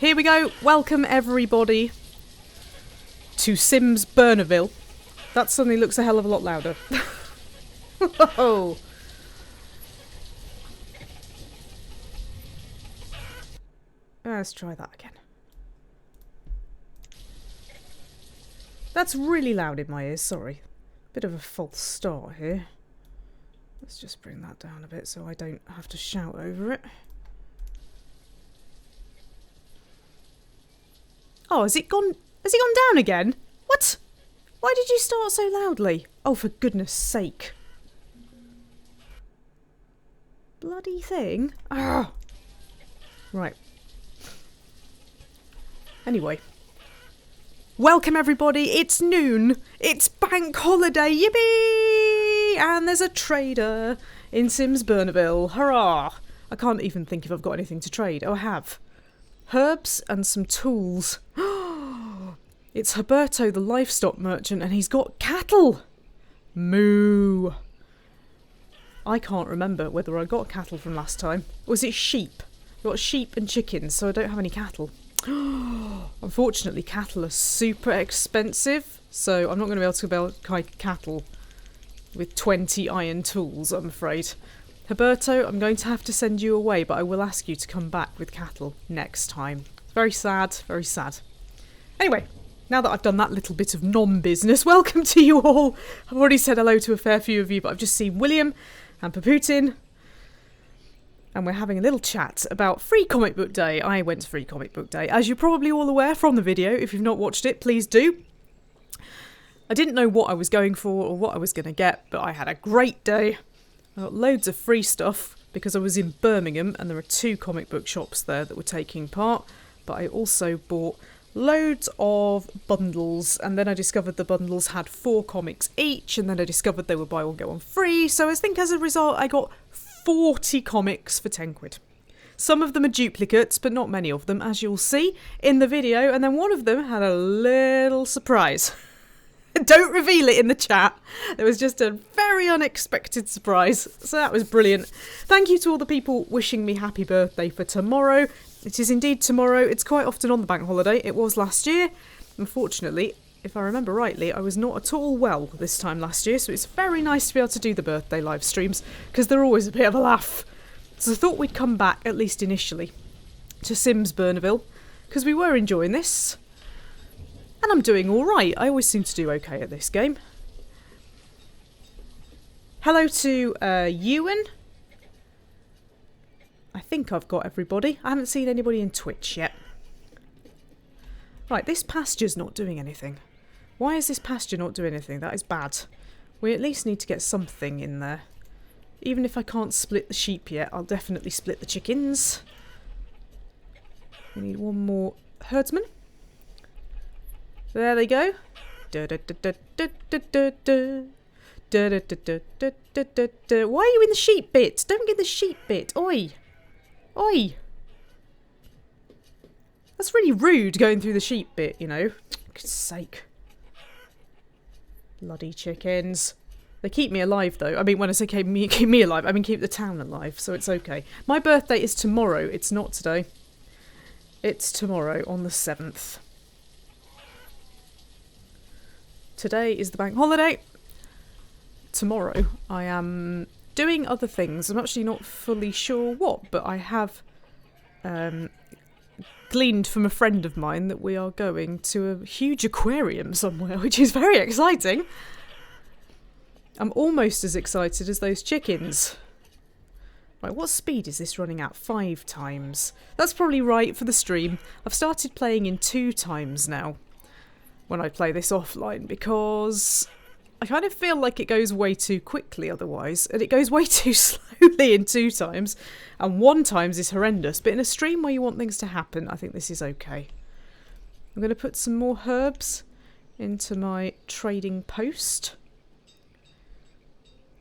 Here we go. Welcome everybody to Sims Burnaville. That suddenly looks a hell of a lot louder. Whoa. Let's try that again. That's really loud in my ears, sorry. Bit of a false start here. Let's just bring that down a bit so I don't have to shout over it. Oh, has it gone down again? What? Why did you start so loudly? Oh, for goodness sake. Bloody thing. Ah. Right. Anyway. Welcome everybody, it's noon. It's bank holiday, yippee! And there's a trader in Sims Burnaville. Hurrah! I can't even think if I've got anything to trade. Oh, I have. Herbs and some tools. It's Herberto, the livestock merchant, and he's got cattle. Moo. I can't remember whether I got cattle from last time. Or was it sheep? I got sheep and chickens, so I don't have any cattle. Unfortunately, cattle are super expensive, so I'm not going to be able to buy cattle with 20 iron tools, I'm afraid. Herberto, I'm going to have to send you away, but I will ask you to come back with cattle next time. Very sad, very sad. Anyway, now that I've done that little bit of non-business, welcome to you all. I've already said hello to a fair few of you, but I've just seen William and Paputin, and we're having a little chat about Free Comic Book Day. I went to Free Comic Book Day, as you're probably all aware from the video. If you've not watched it, please do. I didn't know what I was going for or what I was going to get, but I had a great day. I got loads of free stuff because I was in Birmingham and there are 2 comic book shops there that were taking part, but I also bought loads of bundles, and then I discovered the bundles had 4 comics each, and then I discovered they were buy one get one free, so I think as a result I got 40 comics for 10 quid. Some of them are duplicates, but not many of them, as you'll see in the video, and then one of them had a little surprise. Don't reveal it in the chat. There was just a very unexpected surprise, so that was brilliant. Thank you to all the people wishing me happy birthday for tomorrow. It is indeed tomorrow. It's quite often on the bank holiday. It was last year. Unfortunately, if I remember rightly, I was not at all well this time last year, so it's very nice to be able to do the birthday live streams, because they're always a bit of a laugh. So I thought we'd come back, at least initially, to Sims Burnaville, because we were enjoying this. And I'm doing alright. I always seem to do okay at this game. Hello to Ewan. I think I've got everybody. I haven't seen anybody in Twitch yet. Right, this pasture's not doing anything. Why is this pasture not doing anything? That is bad. We at least need to get something in there. Even if I can't split the sheep yet, I'll definitely split the chickens. We need one more herdsman. There they go. Why are you in the sheep bit? Don't get the sheep bit. Oi. Oi. That's really rude going through the sheep bit, you know. God's sake. Bloody chickens. They keep me alive though. I mean, when I say keep me alive, I mean keep the town alive, so it's okay. My birthday is tomorrow. It's not today. It's tomorrow on the 7th. Today is the bank holiday. Tomorrow I am doing other things. I'm actually not fully sure what, but I have gleaned from a friend of mine that we are going to a huge aquarium somewhere, which is very exciting. I'm almost as excited as those chickens. Right, what speed is this running at? 5 times. That's probably right for the stream. I've started playing in 2 times now when I play this offline, because I kind of feel like it goes way too quickly otherwise, and it goes way too slowly in 2 times, and 1 times is horrendous, but in a stream where you want things to happen, I think this is okay. I'm going to put some more herbs into my trading post.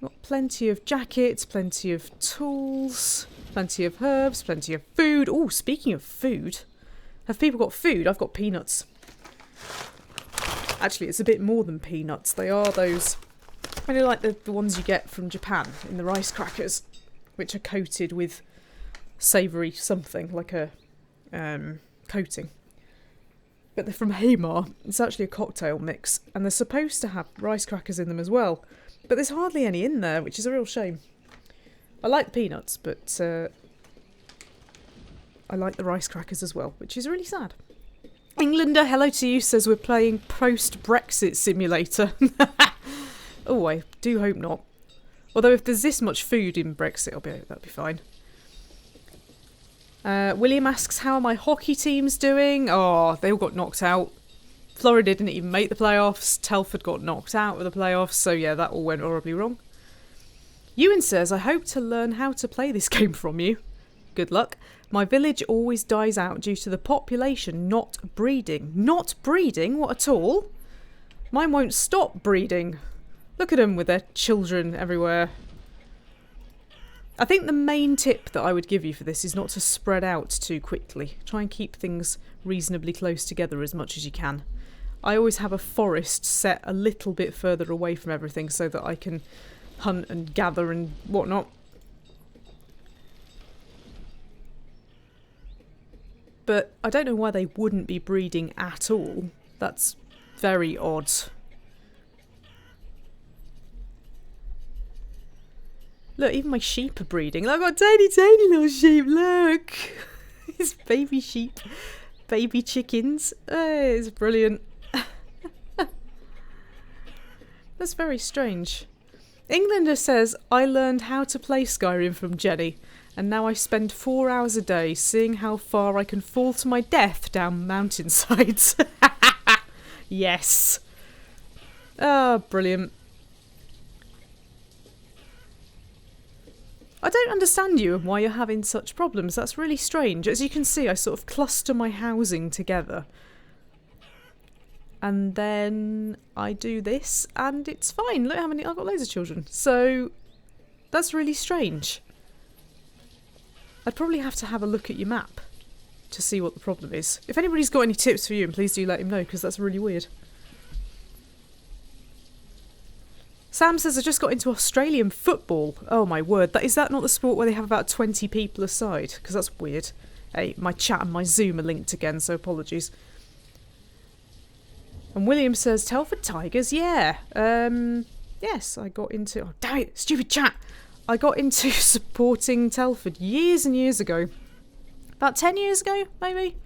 Got plenty of jackets, plenty of tools, plenty of herbs, plenty of food. Oh, speaking of food, have people got food? I've got peanuts. Actually, it's a bit more than peanuts. They are those, I know, like the ones you get from Japan in the rice crackers, which are coated with savoury something, like a coating. But they're from Hamar. It's actually a cocktail mix, and they're supposed to have rice crackers in them as well. But there's hardly any in there, which is a real shame. I like the peanuts, but I like the rice crackers as well, which is really sad. Englander, hello to you, says we're playing post-Brexit simulator. Oh, I do hope not. Although if there's this much food in Brexit, that'll be fine. William asks, how are my hockey teams doing? Oh, they all got knocked out. Florida didn't even make the playoffs. Telford got knocked out of the playoffs. So yeah, that all went horribly wrong. Ewan says, I hope to learn how to play this game from you. Good luck. My village always dies out due to the population not breeding. Not breeding? What at all? Mine won't stop breeding. Look at them with their children everywhere. I think the main tip that I would give you for this is not to spread out too quickly. Try and keep things reasonably close together as much as you can. I always have a forest set a little bit further away from everything so that I can hunt and gather and whatnot. But I don't know why they wouldn't be breeding at all. That's very odd. Look, even my sheep are breeding. I've got tiny, tiny little sheep, look! It's baby sheep. Baby chickens. It's brilliant. That's very strange. Englander says, I learned how to play Skyrim from Jenny, and now I spend 4 hours a day seeing how far I can fall to my death down mountainsides. Yes. Ah, brilliant. I don't understand you and why you're having such problems. That's really strange. As you can see, I sort of cluster my housing together. And then I do this and it's fine. Look how many... I've got loads of children. So that's really strange. I'd probably have to have a look at your map to see what the problem is. If anybody's got any tips for you, please do let him know, because that's really weird. Sam says, I just got into Australian football. Oh my word. Is that not the sport where they have about 20 people aside? Because that's weird. Hey, my chat and my Zoom are linked again, so apologies. And William says, Telford Tigers, yeah. Yes, I got into... Oh, damn it, stupid chat. I got into supporting Telford years and years ago. About 10 years ago, maybe?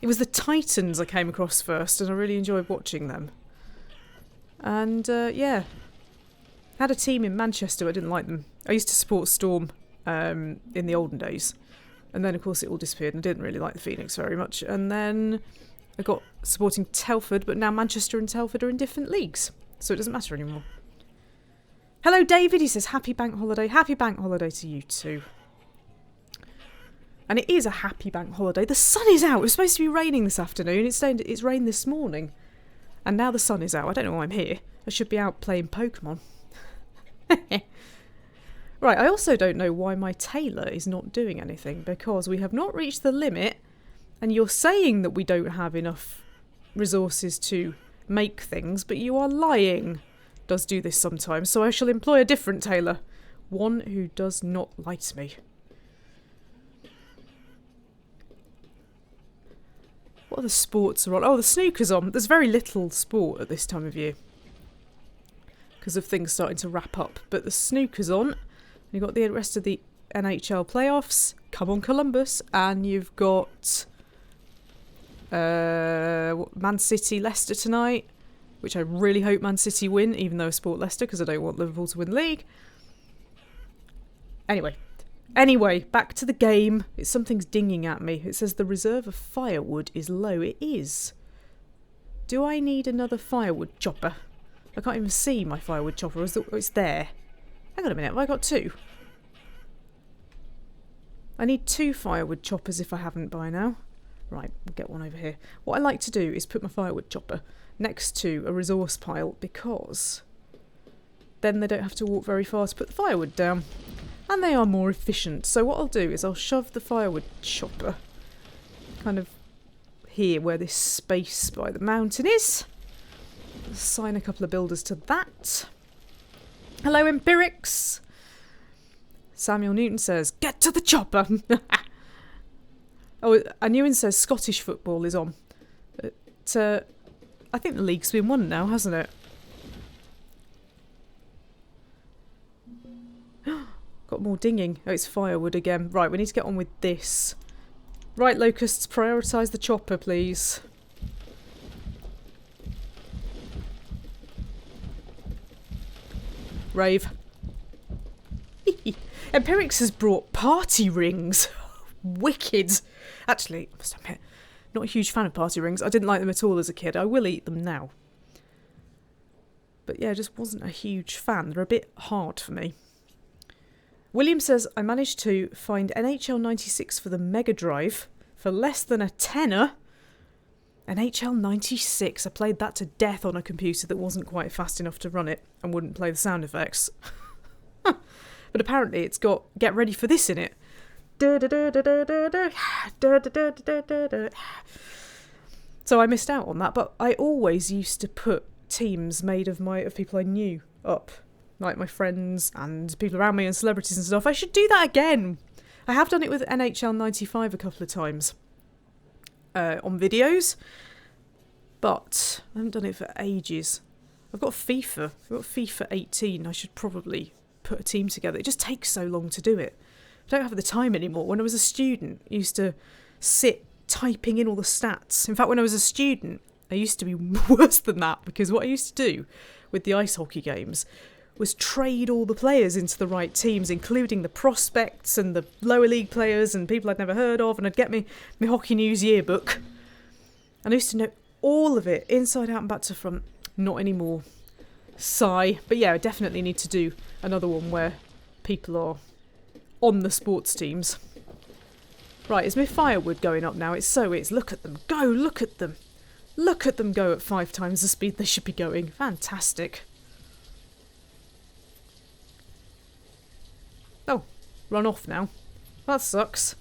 It was the Titans I came across first, and I really enjoyed watching them. And, yeah. Had a team in Manchester, I didn't like them. I used to support Storm in the olden days. And then, of course, it all disappeared, and I didn't really like the Phoenix very much. And then I got supporting Telford, but now Manchester and Telford are in different leagues. So it doesn't matter anymore. Hello, David. He says, happy bank holiday. Happy bank holiday to you too. And it is a happy bank holiday. The sun is out. It was supposed to be raining this afternoon. It's rained this morning. And now the sun is out. I don't know why I'm here. I should be out playing Pokemon. Right, I also don't know why my tailor is not doing anything, because we have not reached the limit, and you're saying that we don't have enough resources to make things, but you are lying. Does do this sometimes, so I shall employ a different tailor. One who does not light me. What other sports are on? Oh, the snooker's on. There's very little sport at this time of year because of things starting to wrap up. But the snooker's on. You've got the rest of the NHL playoffs. Come on, Columbus. And you've got Man City, Leicester tonight, which I really hope Man City win, even though I support Leicester because I don't want Liverpool to win the league. Anyway, back to the game. Something's dinging at me. It says the reserve of firewood is low. It is. Do I need another firewood chopper? I can't even see my firewood chopper. It's there. Hang on a minute. Have I got two? I need 2 firewood choppers if I haven't by now. Right, we'll get one over here. What I like to do is put my firewood chopper next to a resource pile, because then they don't have to walk very far to put the firewood down. And they are more efficient. So what I'll do is I'll shove the firewood chopper kind of here where this space by the mountain is. Assign a couple of builders to that. Hello, Empirics. Samuel Newton says, get to the chopper. Oh, and Ewan says Scottish football is on. But, I think the league's been won now, hasn't it? Got more dinging. Oh, it's firewood again. Right, we need to get on with this. Right, locusts, prioritise the chopper, please. Rave. Empirix has brought party rings. Wicked. Actually, I must admit, not a huge fan of party rings. I didn't like them at all as a kid. I will eat them now. But yeah, I just wasn't a huge fan. They're a bit hard for me. William says, I managed to find NHL 96 for the Mega Drive for less than a tenner. NHL 96. I played that to death on a computer that wasn't quite fast enough to run it and wouldn't play the sound effects. But apparently it's got Get Ready for This in it. So I missed out on that, but I always used to put teams made of people I knew up. Like my friends and people around me and celebrities and stuff. I should do that again. I have done it with NHL 95 a couple of times on videos, but I haven't done it for ages. I've got FIFA 18. I should probably put a team together. It just takes so long to do it. I don't have the time anymore. When I was a student, I used to sit typing in all the stats. In fact, when I was a student, I used to be worse than that, because what I used to do with the ice hockey games was trade all the players into the right teams, including the prospects and the lower league players and people I'd never heard of, and I'd get me Hockey News yearbook. And I used to know all of it, inside out and back to front. Not anymore. Sigh. But yeah, I definitely need to do another one where people are on the sports teams. Right, is my firewood going up now? It is. Look at them go, look at them. Look at them go at 5 times the speed they should be going. Fantastic. Oh, run off now. That sucks.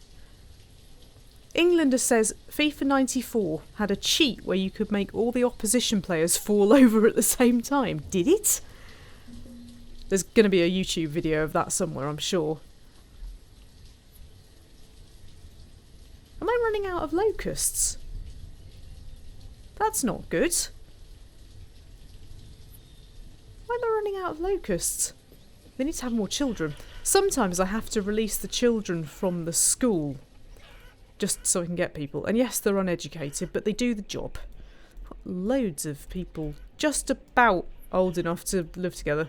Englander says FIFA 94 had a cheat where you could make all the opposition players fall over at the same time. Did it? There's going to be a YouTube video of that somewhere, I'm sure. Am I running out of locusts? That's not good. Why am I running out of locusts? They need to have more children. Sometimes I have to release the children from the school just so I can get people. And yes, they're uneducated, but they do the job. Got loads of people just about old enough to live together.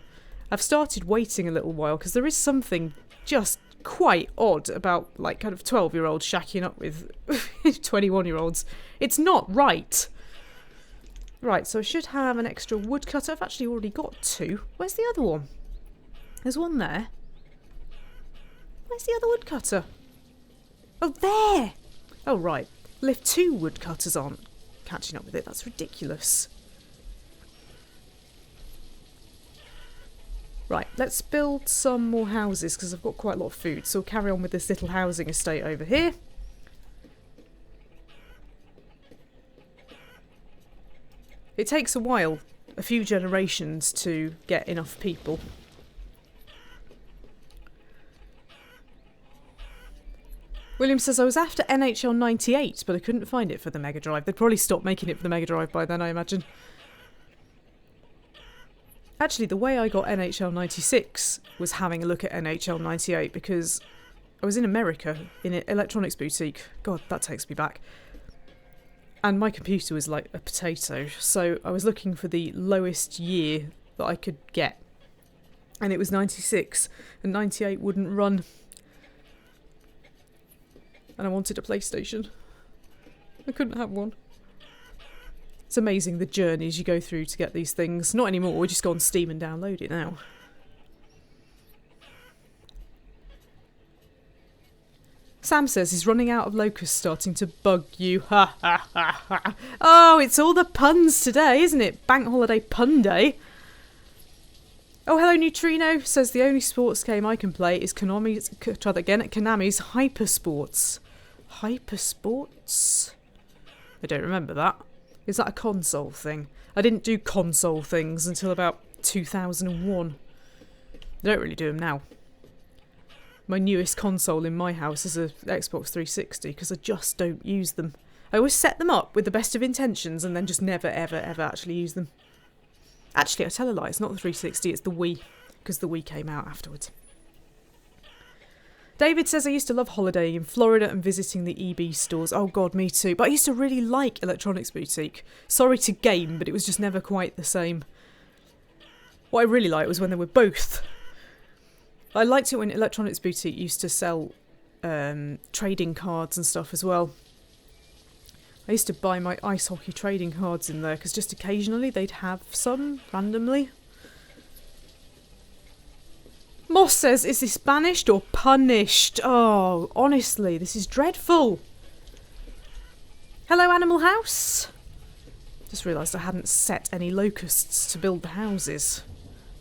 I've started waiting a little while because there is something just quite odd about like kind of 12-year-olds shacking up with 21-year-olds. It's not right. Right, so I should have an extra woodcutter. I've actually already got 2. Where's the other one? There's one there. Where's the other woodcutter? Oh, there! Oh, right. Well, if 2 woodcutters aren't catching up with it, that's ridiculous. Right, let's build some more houses because I've got quite a lot of food. So we'll carry on with this little housing estate over here. It takes a while, a few generations, to get enough people. William says, I was after NHL 98, but I couldn't find it for the Mega Drive. They'd probably stopped making it for the Mega Drive by then, I imagine. Actually, the way I got NHL 96 was having a look at NHL 98 because I was in America in an electronics boutique. God, that takes me back. And my computer was like a potato, so I was looking for the lowest year that I could get. And it was 96, and 98 wouldn't run. And I wanted a PlayStation. I couldn't have one. It's amazing the journeys you go through to get these things. Not anymore, we just go on Steam and download it now. Sam says he's running out of locusts starting to bug you. Ha ha ha ha. Oh, it's all the puns today, isn't it? Bank holiday pun day. Oh, hello, Neutrino. Says the only sports game I can play is Konami's, try that again, Konami's Hypersports. Hypersports? I don't remember that. Is that a console thing? I didn't do console things until about 2001. They don't really do them now. My newest console in my house is a Xbox 360 because I just don't use them. I always set them up with the best of intentions and then just never, ever, ever actually use them. Actually, I tell a lie, it's not the 360, it's the Wii, because the Wii came out afterwards. David says, I used to love holidaying in Florida and visiting the EB stores. Oh god, me too. But I used to really like Electronics Boutique. Sorry to game, but it was just never quite the same. What I really liked was when they were both. I liked it when Electronics Boutique used to sell trading cards and stuff as well. I used to buy my ice hockey trading cards in there because just occasionally they'd have some randomly. Moss says, is this banished or punished? Oh, honestly, this is dreadful. Hello, Animal House. Just realised I hadn't set any locusts to build the houses.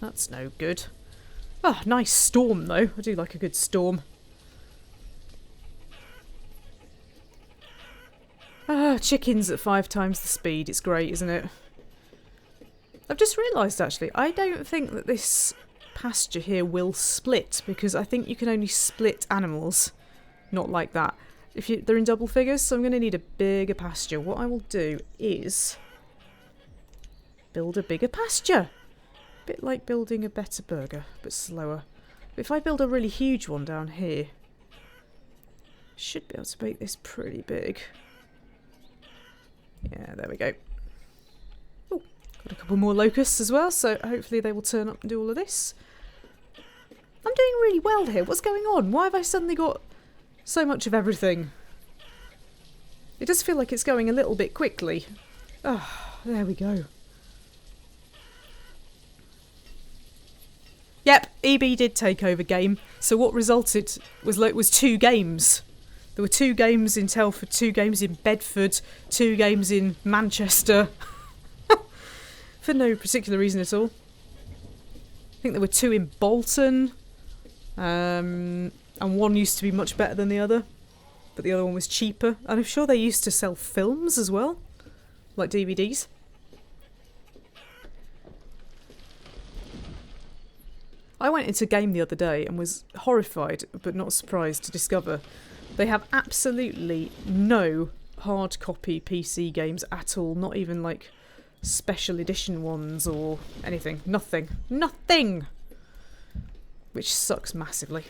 That's no good. Oh, nice storm though. I do like a good storm. Ah, chickens at 5 times the speed. It's great, isn't it? I've just realised actually, I don't think that this pasture here will split because I think you can only split animals. Not like that. They're in double figures, so I'm going to need a bigger pasture. What I will do is build a bigger pasture. Bit like building a better burger, but slower. But if I build a really huge one down here, should be able to make this pretty big. Yeah, there we go. Oh, got a couple more locusts as well, so hopefully they will turn up and do all of this. I'm doing really well here. What's going on? Why have I suddenly got so much of everything? It does feel like it's going a little bit quickly. Oh, there we go. Yep, EB did take over game. So what resulted was 2 games. There were 2 games in Telford, 2 games in Bedford, 2 games in Manchester. For no particular reason at all. I think there were 2 in Bolton. And one used to be much better than the other. But the other one was cheaper. And I'm sure they used to sell films as well. Like DVDs. I went into game the other day and was horrified, but not surprised to discover they have absolutely no hard copy PC games at all. Not even like special edition ones or anything. Nothing. Nothing! Which sucks massively.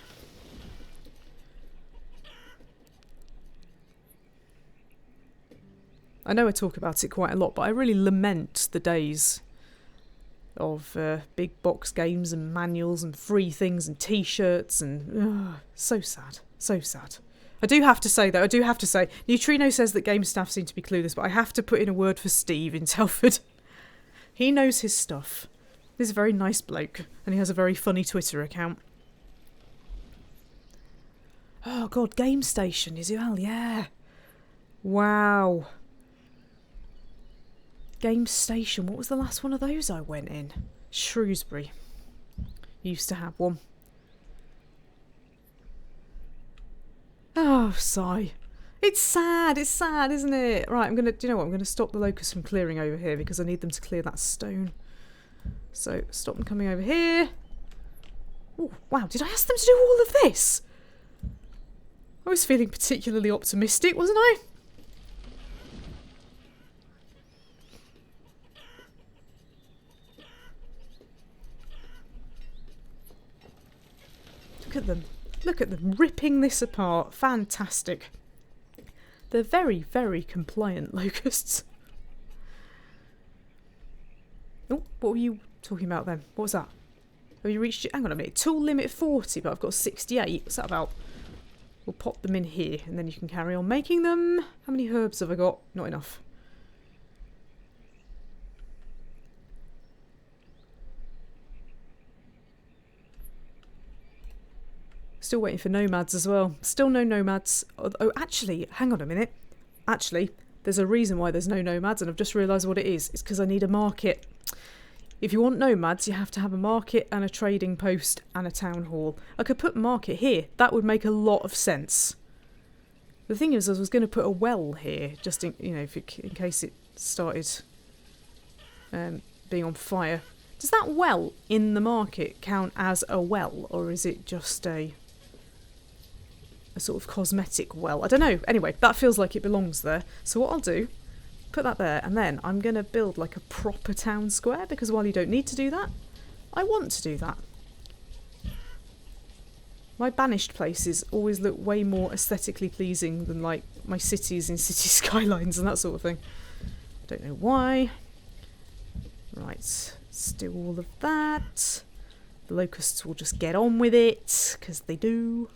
I know I talk about it quite a lot, but I really lament the days of big box games and manuals and free things and t-shirts and so sad, so sad. I do have to say, Neutrino says that game staff seem to be clueless, but I have to put in a word for Steve in Telford. He knows his stuff. He's a very nice bloke and he has a very funny Twitter account. Oh god, Game Station as well, yeah. Wow. Game Station, what was the last one of those I went in? Shrewsbury. Used to have one. Oh, sigh. It's sad, isn't it? Right, do you know what? I'm gonna stop the locusts from clearing over here because I need them to clear that stone. So, stop them coming over here. Oh, wow, did I ask them to do all of this? I was feeling particularly optimistic, wasn't I? Look at them ripping this apart. Fantastic. They're very, very compliant locusts. Oh, what were you talking about then? What was that? Have you reached it? Hang on a minute. Tool limit 40, but I've got 68. What's that about? We'll pop them in here and then you can carry on making them. How many herbs have I got? Not enough. Still waiting for nomads as well. Still no nomads. Oh, actually, hang on a minute. Actually, there's a reason why there's no nomads, and I've just realised what it is. It's because I need a market. If you want nomads, you have to have a market and a trading post and a town hall. I could put market here. That would make a lot of sense. The thing is, I was going to put a well here, just in, in case it started being on fire. Does that well in the market count as a well, or is it just a a sort of cosmetic well. I don't know. Anyway, that feels like it belongs there. So what I'll do, put that there, and then I'm going to build like a proper town square, because while you don't need to do that, I want to do that. My Banished places always look way more aesthetically pleasing than like my cities in City Skylines and that sort of thing. Don't know why. Right, let's do all of that. The locusts will just get on with it, because they do.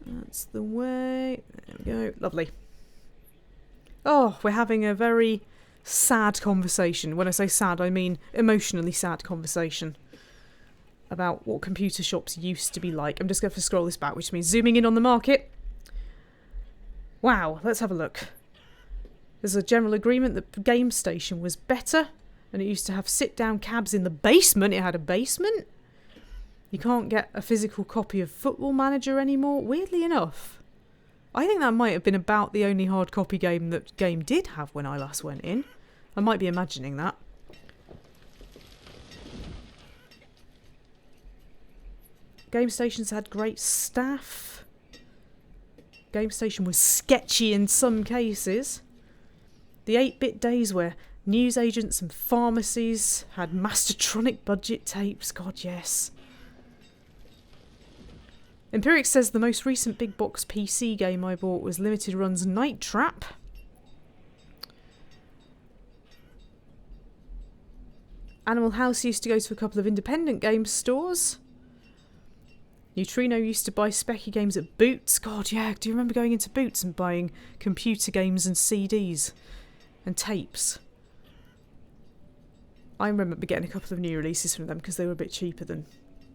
That's the way. There we go. Lovely. Oh, we're having a very sad conversation. When I say sad, I mean emotionally sad conversation about what computer shops used to be like. I'm just going to scroll this back, which means zooming in on the market. Wow, let's have a look. There's a general agreement that Game Station was better, and it used to have sit-down cabs in the basement. It had a basement. You can't get a physical copy of Football Manager anymore. Weirdly enough, I think that might have been about the only hard copy game that Game did have when I last went in. I might be imagining that. Game Stations had great staff. Game Station was sketchy in some cases. The 8-bit days where newsagents and pharmacies had Mastertronic budget tapes. God, yes. Empiric says the most recent big box PC game I bought was Limited Run's Night Trap. Animal House used to go to a couple of independent game stores. Neutrino used to buy specky games at Boots. God, yeah. Do you remember going into Boots and buying computer games and CDs and tapes? I remember getting a couple of new releases from them because they were a bit cheaper than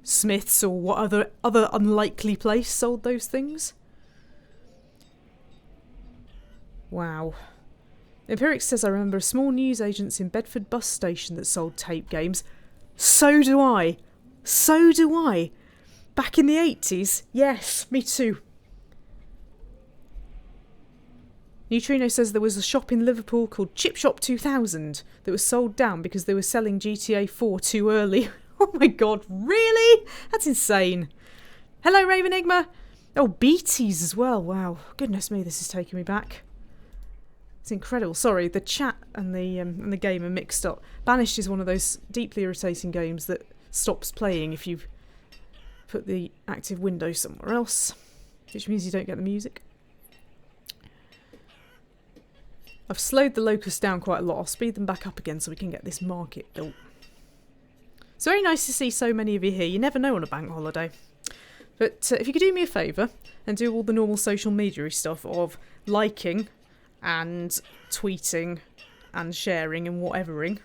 Smith's or what other unlikely place sold those things. Wow. Empiric says I remember a small newsagents in Bedford bus station that sold tape games. So do I. So do I. Back in the 80s? Yes, me too. Neutrino says there was a shop in Liverpool called Chip Shop 2000 that was sold down because they were selling GTA 4 too early. Oh my god, really? That's insane. Hello, Ravenigma. Oh, BTs as well. Wow, goodness me, this is taking me back. It's incredible. Sorry, the chat and the game are mixed up. Banished is one of those deeply irritating games that stops playing if you put the active window somewhere else, which means you don't get the music. I've slowed the locusts down quite a lot. I'll speed them back up again so we can get this market built. It's very nice to see so many of you here. You never know on a bank holiday. But if you could do me a favour and do all the normal social media stuff of liking and tweeting and sharing and whatevering.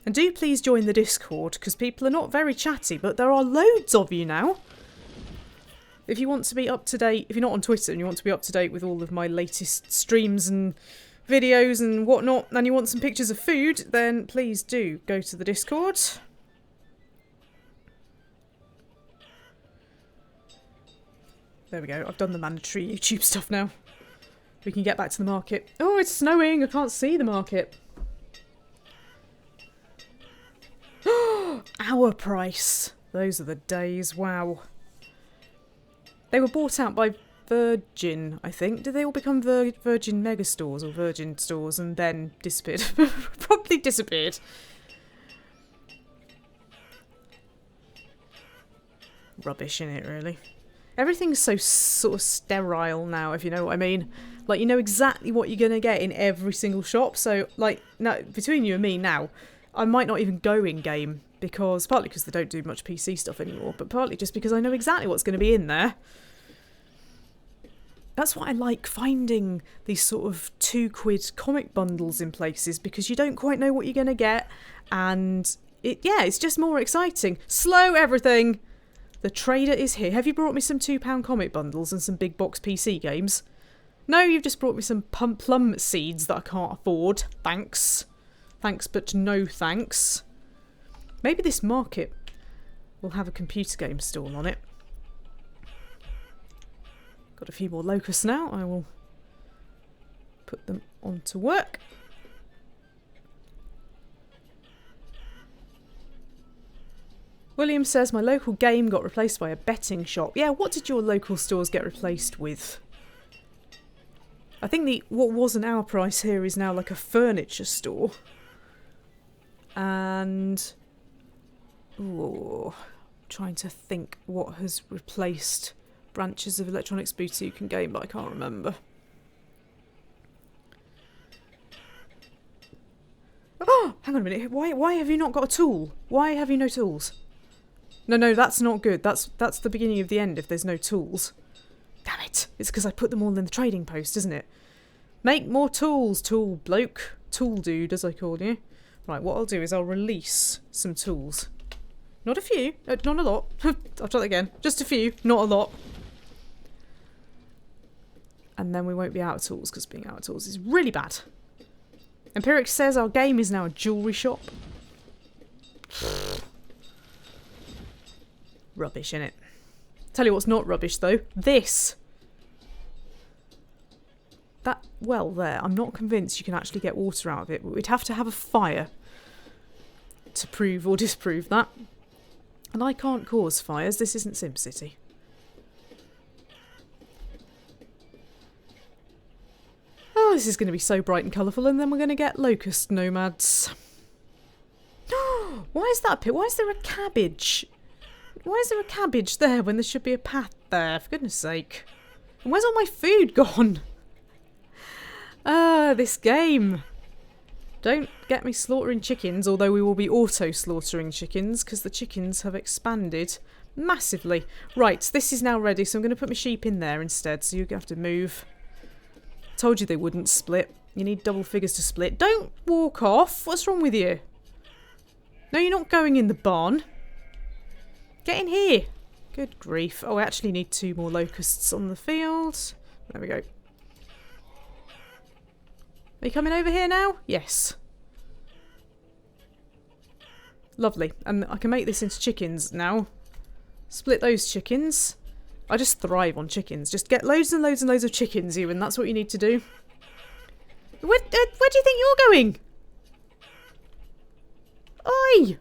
And do please join the Discord, because people are not very chatty, but there are loads of you now. If you want to be up to date, if you're not on Twitter and you want to be up to date with all of my latest streams and videos and whatnot, and you want some pictures of food, then please do go to the Discord. There we go, I've done the mandatory YouTube stuff now. We can get back to the market. Oh, it's snowing, I can't see the market. Our price. Those are the days, wow. They were bought out by Virgin, I think. Did they all become Virgin Megastores or Virgin stores and then disappeared? Probably disappeared. Rubbish, innit, really? Everything's so sort of sterile now, if you know what I mean. Like, you know exactly what you're going to get in every single shop. So, like, now, between you and me now, I might not even go in-game. Because, partly because they don't do much PC stuff anymore, but partly just because I know exactly what's going to be in there. That's why I like finding these sort of £2 comic bundles in places, because you don't quite know what you're going to get, and it's just more exciting. Slow everything! The trader is here. Have you brought me some £2 comic bundles and some big box PC games? No, you've just brought me some plum seeds that I can't afford. Thanks. Thanks, but no thanks. Maybe this market will have a computer game stall on it. Got a few more locusts now. I will put them on to work. William says, my local game got replaced by a betting shop. Yeah, what did your local stores get replaced with? I think what was an hour price here is now like a furniture store. And... ooh, trying to think what has replaced branches of Electronics Boutique and Game, but I can't remember. Oh, hang on a minute. Why have you not got a tool? Why have you no tools? No, that's not good. That's the beginning of the end if there's no tools. Damn it. It's because I put them all in the trading post, isn't it? Make more tools, tool bloke. Tool dude, as I call you. Right, what I'll do is I'll release some tools. Not a few. Not a lot. I'll try that again. Just a few. Not a lot. And then we won't be out of tools, because being out of tools is really bad. Empiric says our game is now a jewellery shop. Rubbish, innit? Tell you what's not rubbish, though. This. That well there. I'm not convinced you can actually get water out of it. But we'd have to have a fire to prove or disprove that. And I can't cause fires. This isn't SimCity. Oh, this is going to be so bright and colourful, and then we're going to get locust nomads. Why is that a pit? Why is there a cabbage? Why is there a cabbage there when there should be a path there? For goodness sake. And where's all my food gone? This game. Don't get me slaughtering chickens, although we will be auto-slaughtering chickens, because the chickens have expanded massively. Right, this is now ready, so I'm going to put my sheep in there instead, so you have to move. Told you they wouldn't split. You need double figures to split. Don't walk off. What's wrong with you? No, you're not going in the barn. Get in here. Good grief. Oh, I actually need 2 more locusts on the field. There we go. Are you coming over here now? Yes. Lovely. And I can make this into chickens now. Split those chickens. I just thrive on chickens. Just get loads and loads and loads of chickens, Ewan. That's what you need to do. Where do you think you're going? Oi!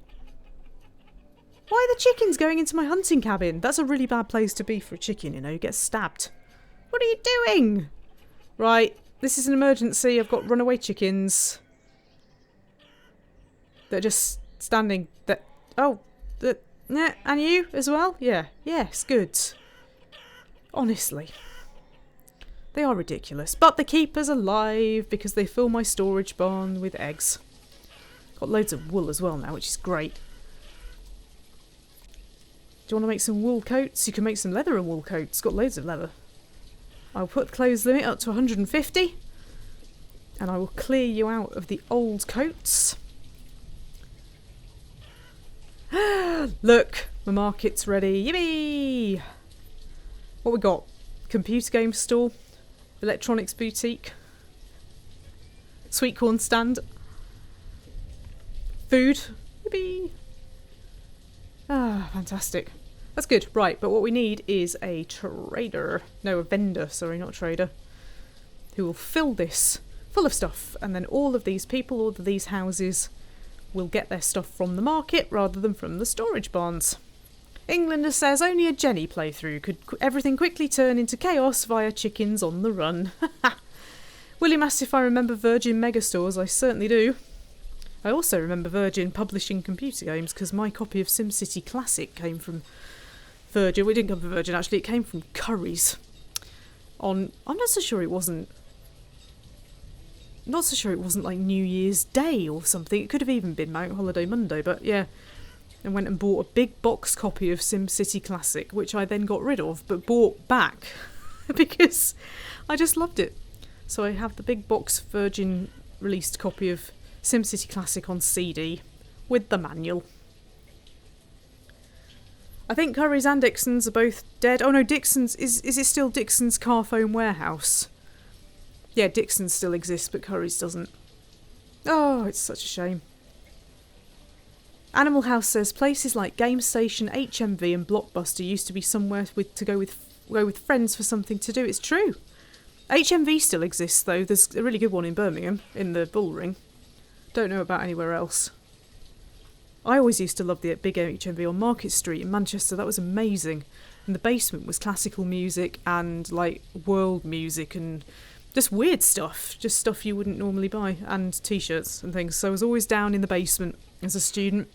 Why are the chickens going into my hunting cabin? That's a really bad place to be for a chicken, you know. You get stabbed. What are you doing? Right. This is an emergency. I've got runaway chickens. They're just standing there. Oh. Yeah, and you as well? Yeah. Yes, good. Honestly. They are ridiculous. But the keeper's alive because they fill my storage barn with eggs. Got loads of wool as well now, which is great. Do you want to make some wool coats? You can make some leather and wool coats. Got loads of leather. I'll put the clothes limit up to 150. And I will clear you out of the old coats. Look, my market's ready. Yippee! What we got? Computer game store. Electronics boutique. Sweet corn stand. Food. Yippee! Ah, fantastic. That's good. Right, but what we need is a trader. No, a vendor. Sorry, not a trader. Who will fill this full of stuff. And then all of these people, all of these houses will get their stuff from the market rather than from the storage barns. Englander says only a Jenny playthrough could everything quickly turn into chaos via chickens on the run. William asks if I remember Virgin Megastores. I certainly do. I also remember Virgin publishing computer games because my copy of SimCity Classic came from Virgin. We didn't come from Virgin, actually. It came from Curry's. I'm not so sure it wasn't like New Year's Day or something. It could have even been Mount Holiday Monday, but yeah. I went and bought a big box copy of SimCity Classic, which I then got rid of, but bought back because I just loved it. So I have the big box Virgin released copy of SimCity Classic on CD with the manual. I think Curry's and Dixon's are both dead. Oh no, Dixon's is it still Dixon's car foam warehouse? Yeah, Dixon's still exists, but Curry's doesn't. Oh, it's such a shame. Animal House says places like Game Station, HMV and Blockbuster used to be somewhere to go with friends for something to do. It's true. HMV still exists though. There's a really good one in Birmingham, in the Bullring. Don't know about anywhere else. I always used to love the big HMV on Market Street in Manchester. That was amazing. And the basement was classical music and like world music and just weird stuff. Just stuff you wouldn't normally buy. And t-shirts and things. So I was always down in the basement as a student.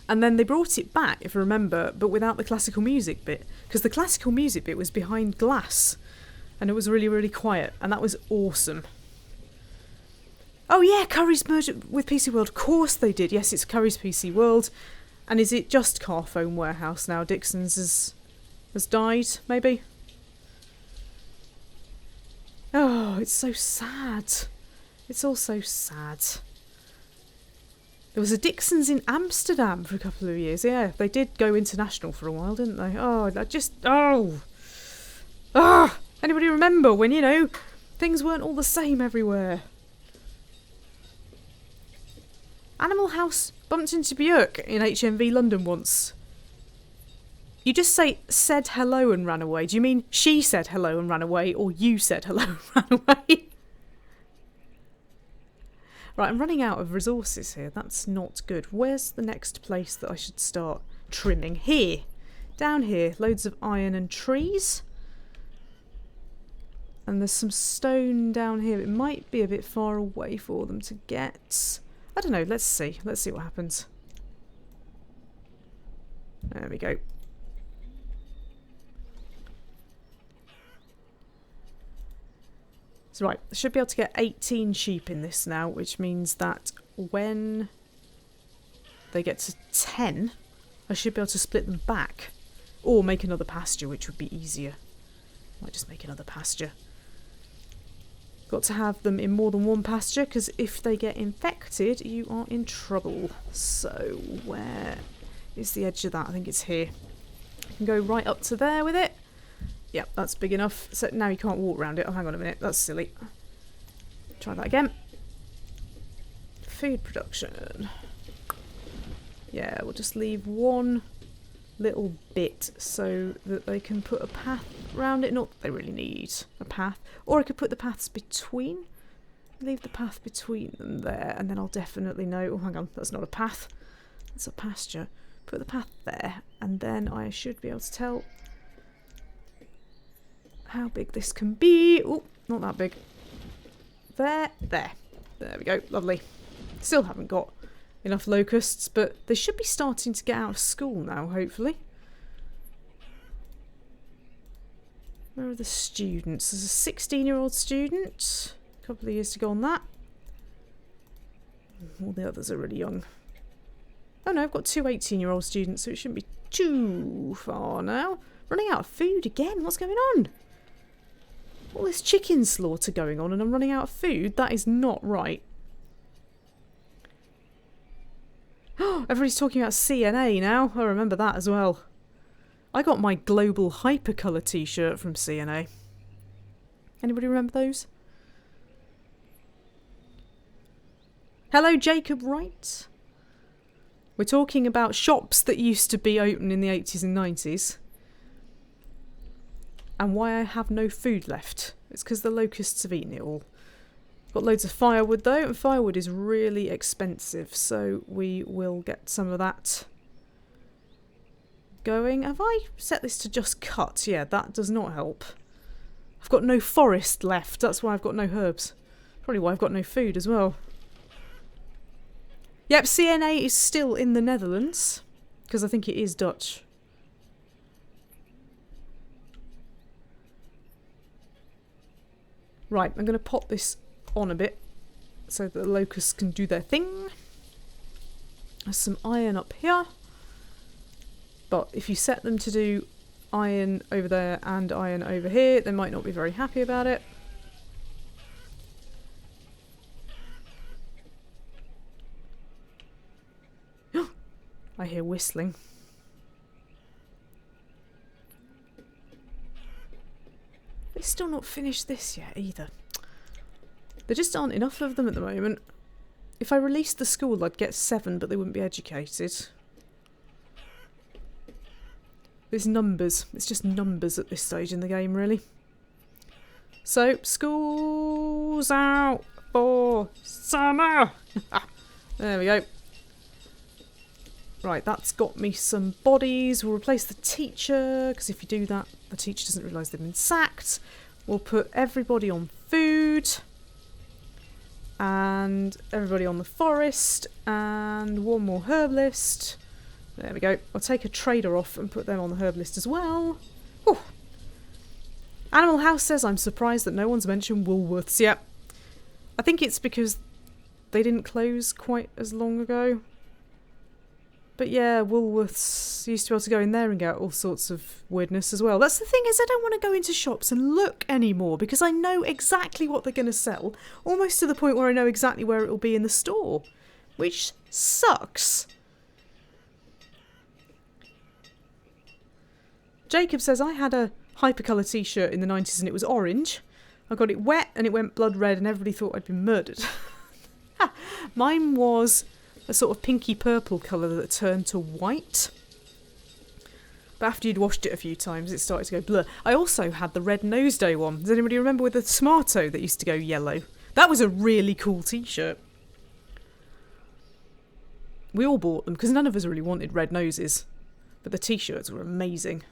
And then they brought it back, if I remember, but without the classical music bit. Because the classical music bit was behind glass. And it was really, really quiet. And that was awesome. Oh yeah, Curry's merged with PC World. Of course they did. Yes, it's Curry's PC World. And is it just Carphone Warehouse now? Dixon's has died, maybe? Oh, it's so sad. It's all so sad. There was a Dixon's in Amsterdam for a couple of years. Yeah, they did go international for a while, didn't they? Oh, that just... Oh! Ah! Anybody remember when, you know, things weren't all the same everywhere? Animal House bumped into Björk in HMV London once. You just say, said hello and ran away. Do you mean she said hello and ran away, or you said hello and ran away? Right, I'm running out of resources here. That's not good. Where's the next place that I should start trimming? Here. Down here. Loads of iron and trees. And there's some stone down here. It might be a bit far away for them to get. I don't know. Let's see. Let's see what happens. There we go. So right, I should be able to get 18 sheep in this now, which means that when they get to 10, I should be able to split them back. Or make another pasture, which would be easier. Might just make another pasture. Got to have them in more than one pasture, because if they get infected, you are in trouble. So where is the edge of that? I think it's here. I can go right up to there with it. Yep, that's big enough. So now you can't walk around it. Oh, hang on a minute. That's silly. Try that again. Food production. Yeah, we'll just leave one little bit so that they can put a path around it. Not that they really need a path. Or I could put the paths between. Leave the path between them there, and then I'll definitely know. Oh, hang on. That's not a path. That's a pasture. Put the path there, and then I should be able to tell how big this can be. Oh, not that big. There. There we go. Lovely. Still haven't got enough locusts, but they should be starting to get out of school now, hopefully. Where are the students? There's a 16-year-old student. A couple of years to go on that. All the others are really young. Oh no, I've got two 18-year-old students, so it shouldn't be too far now. Running out of food again? What's going on? All this chicken slaughter going on and I'm running out of food? That is not right. Everybody's talking about CNA now. I remember that as well. I got my Global Hypercolour t-shirt from CNA. Anybody remember those? Hello, Jacob Wright. We're talking about shops that used to be open in the 80s and 90s. And why I have no food left. It's because the locusts have eaten it all. Got loads of firewood though, and firewood is really expensive, so we will get some of that going. Have I set this to just cut? Yeah, that does not help. I've got no forest left, that's why I've got no herbs. Probably why I've got no food as well. Yep, CNA is still in the Netherlands, because I think it is Dutch. Right, I'm going to pop this on a bit so that the locusts can do their thing. There's some iron up here. But if you set them to do iron over there and iron over here, they might not be very happy about it. I hear whistling. They've still not finished this yet either. There just aren't enough of them at the moment. If I released the school, I'd get 7, but they wouldn't be educated. It's numbers. It's just numbers at this stage in the game, really. So, school's out for summer! There we go. Right, that's got me some bodies. We'll replace the teacher, because if you do that, the teacher doesn't realise they've been sacked. We'll put everybody on food. And everybody on the forest. And one more herbalist. There we go. I'll take a trader off and put them on the herbalist as well. Whew. Animal House says, I'm surprised that no one's mentioned Woolworths yet. I think it's because they didn't close quite as long ago. But yeah, Woolworths used to be able to go in there and get all sorts of weirdness as well. That's the thing, is I don't want to go into shops and look anymore because I know exactly what they're going to sell. Almost to the point where I know exactly where it will be in the store. Which sucks. Jacob says, I had a Hypercolour t-shirt in the 90s and it was orange. I got it wet and it went blood red and everybody thought I'd been murdered. Mine was a sort of pinky purple colour that turned to white. But after you'd washed it a few times, it started to go blur. I also had the red nose day one. Does anybody remember with the Smarto that used to go yellow? That was a really cool t-shirt. We all bought them because none of us really wanted red noses. But the t-shirts were amazing.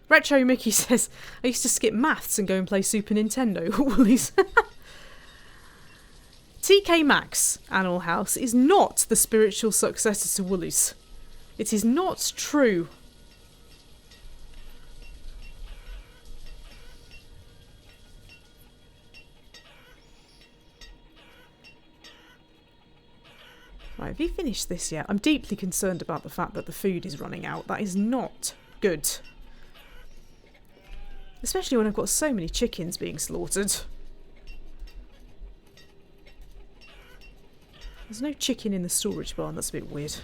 Retro Mickey says, I used to skip maths and go and play Super Nintendo at Woolies. TK Maxx, Animal House, is not the spiritual successor to Woolies. It is not true. Right, have you finished this yet? I'm deeply concerned about the fact that the food is running out. That is not good. Especially when I've got so many chickens being slaughtered. There's no chicken in the storage barn, that's a bit weird.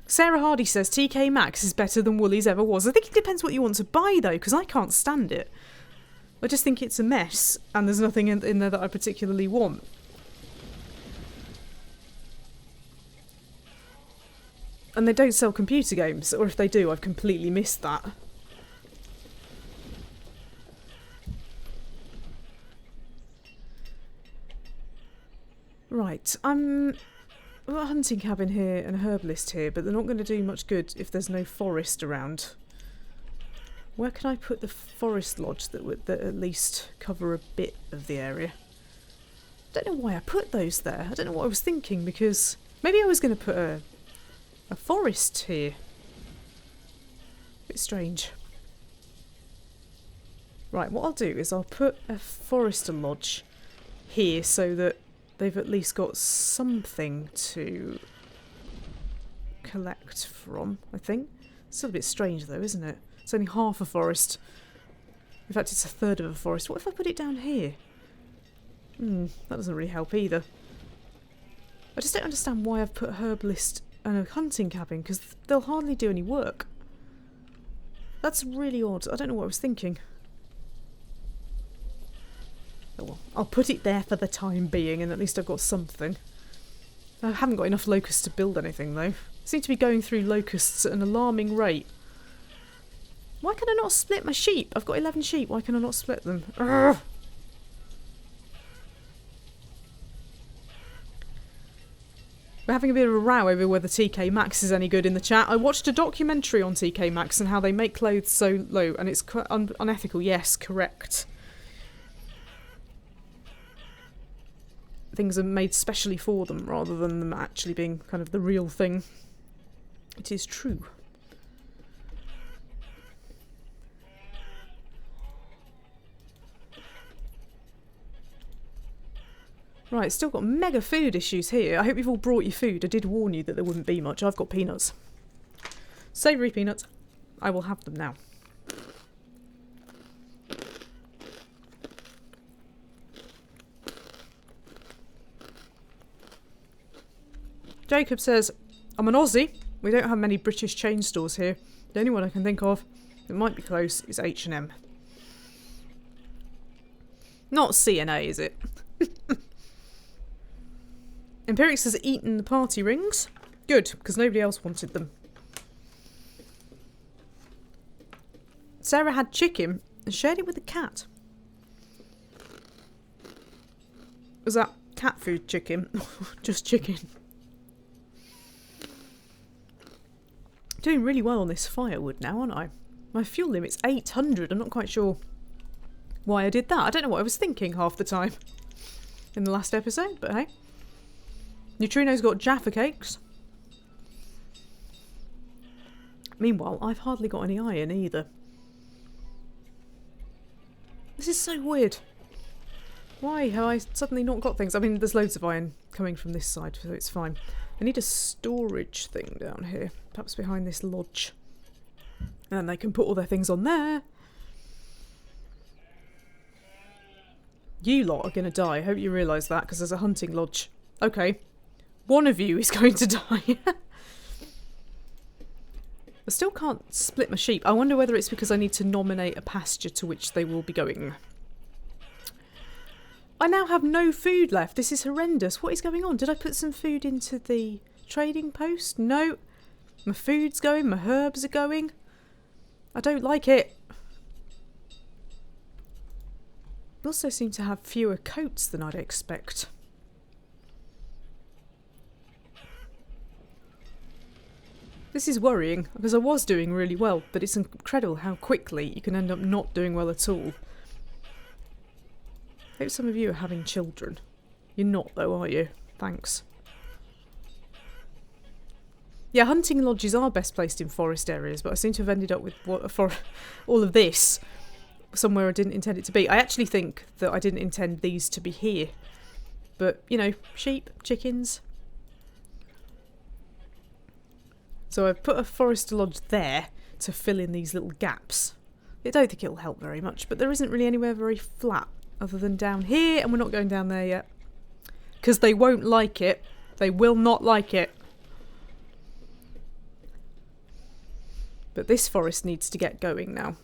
Sarah Hardy says TK Maxx is better than Woolies ever was. I think it depends what you want to buy though, because I can't stand it. I just think it's a mess, and there's nothing in there that I particularly want. And they don't sell computer games, or if they do, I've completely missed that. Right, I've got a hunting cabin here and a herbalist here, but they're not going to do much good if there's no forest around. Where can I put the forest lodge that would at least cover a bit of the area? I don't know why I put those there. I don't know what I was thinking, because maybe I was going to put a forest here. Bit strange. Right, what I'll do is I'll put a forester lodge here so that they've at least got something to collect from, I think. Still a bit strange though, isn't it? It's only half a forest. In fact, it's a third of a forest. What if I put it down here? That doesn't really help either. I just don't understand why I've put a herbalist and a hunting cabin, because they'll hardly do any work. That's really odd. I don't know what I was thinking. Oh well, I'll put it there for the time being, and at least I've got something. I haven't got enough locusts to build anything, though. I seem to be going through locusts at an alarming rate. Why can I not split my sheep? I've got 11 sheep. Why can I not split them? Urgh. We're having a bit of a row over whether TK Maxx is any good in the chat. I watched a documentary on TK Maxx and how they make clothes so low, and it's unethical. Yes, correct. Things are made specially for them rather than them actually being kind of the real thing. It is true. Right, still got mega food issues here. I hope you've all brought your food. I did warn you that there wouldn't be much. I've got peanuts. Savoury peanuts. I will have them now. Jacob says, I'm an Aussie. We don't have many British chain stores here. The only one I can think of that might be close is H&M. Not CNA, is it? Empirix has eaten the party rings. Good, because nobody else wanted them. Sarah had chicken and shared it with a cat. Was that cat food chicken. Just chicken. Doing really well on this firewood now, aren't I? My fuel limit's 800. I'm not quite sure why I did that. I don't know what I was thinking half the time in the last episode, but hey. Neutrino's got Jaffa cakes. Meanwhile, I've hardly got any iron either. This is so weird. Why have I suddenly not got things? I mean, there's loads of iron coming from this side, so it's fine. I need a storage thing down here, perhaps behind this lodge. And they can put all their things on there. You lot are going to die. I hope you realise that, because there's a hunting lodge. Okay. One of you is going to die. I still can't split my sheep. I wonder whether it's because I need to nominate a pasture to which they will be going. I now have no food left. This is horrendous. What is going on? Did I put some food into the trading post? No. My food's going. My herbs are going. I don't like it. I also seem to have fewer coats than I'd expect. This is worrying, because I was doing really well, but it's incredible how quickly you can end up not doing well at all. I hope some of you are having children. You're not though, are you? Thanks. Yeah, hunting lodges are best placed in forest areas, but I seem to have ended up with all of this somewhere I didn't intend it to be. I actually think that I didn't intend these to be here. But, you know, sheep, chickens. So I've put a forest lodge there to fill in these little gaps. I don't think it'll help very much, but there isn't really anywhere very flat other than down here, and we're not going down there yet. Because they won't like it. They will not like it. But this forest needs to get going now,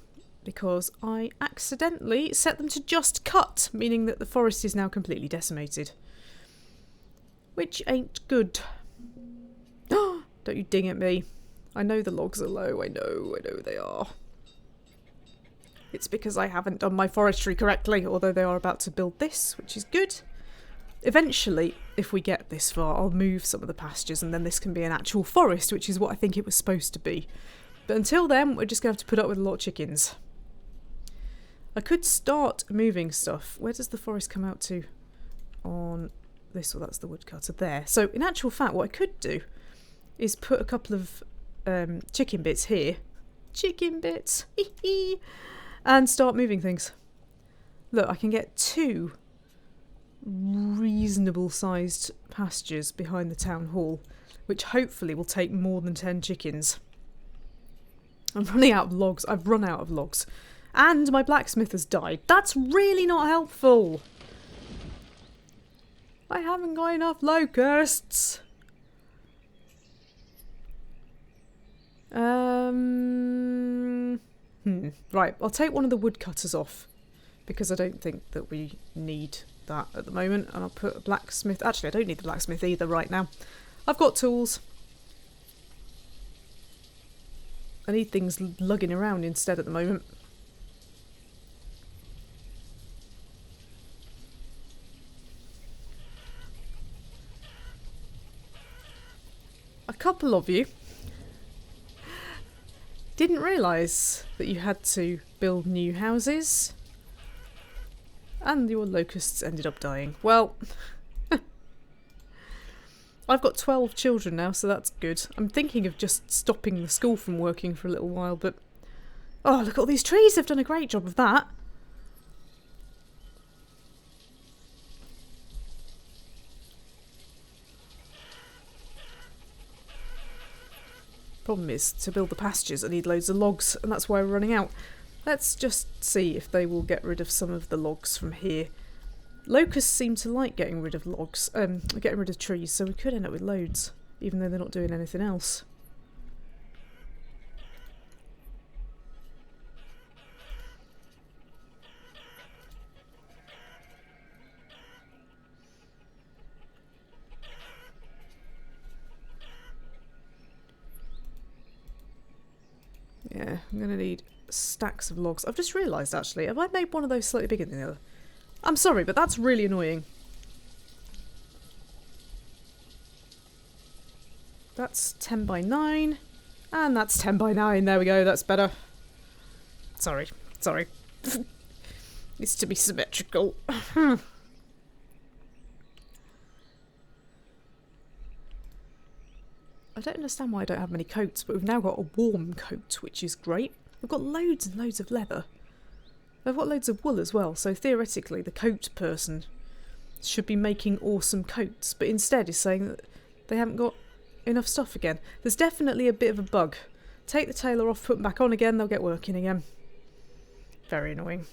because I accidentally set them to just cut, meaning that the forest is now completely decimated. Which ain't good. Don't you ding at me. I know the logs are low, I know they are. It's because I haven't done my forestry correctly, although they are about to build this, which is good. Eventually, if we get this far, I'll move some of the pastures and then this can be an actual forest, which is what I think it was supposed to be. But until then, we're just going to have to put up with a lot of chickens. I could start moving stuff. Where does the forest come out to? On this, or that's the woodcutter there. So in actual fact, what I could do is put a couple of chicken bits here. Chicken bits! And start moving things. Look, I can get 2 reasonable sized pastures behind the town hall, which hopefully will take more than 10 chickens. I'm running out of logs. I've run out of logs. And my blacksmith has died. That's really not helpful. I haven't got enough locusts. Right, I'll take one of the woodcutters off, because I don't think that we need that at the moment, and I'll put a blacksmith. Actually, I don't need the blacksmith either right now. I've got tools. I need things lugging around instead at the moment. A couple of you didn't realise that you had to build new houses, and your locusts ended up dying. Well, I've got 12 children now, so that's good. I'm thinking of just stopping the school from working for a little while, but... Oh, look at all these trees! They've done a great job of that. Problem is, to build the pastures I need loads of logs, and that's why we're running out. Let's just see if they will get rid of some of the logs from here. Locusts seem to like getting rid of logs, getting rid of trees, so we could end up with loads, even though they're not doing anything else. Yeah, I'm going to need stacks of logs. I've just realised, actually, have I made one of those slightly bigger than the other? I'm sorry, but that's really annoying. That's 10 by 9. And that's 10 by 9. There we go, that's better. Sorry. It's to be symmetrical. I don't understand why I don't have many coats, but we've now got a warm coat, which is great. We've got loads and loads of leather. I've got loads of wool as well, so theoretically the coat person should be making awesome coats, but instead is saying that they haven't got enough stuff again. There's definitely a bit of a bug. Take the tailor off, put them back on again, they'll get working again. Very annoying.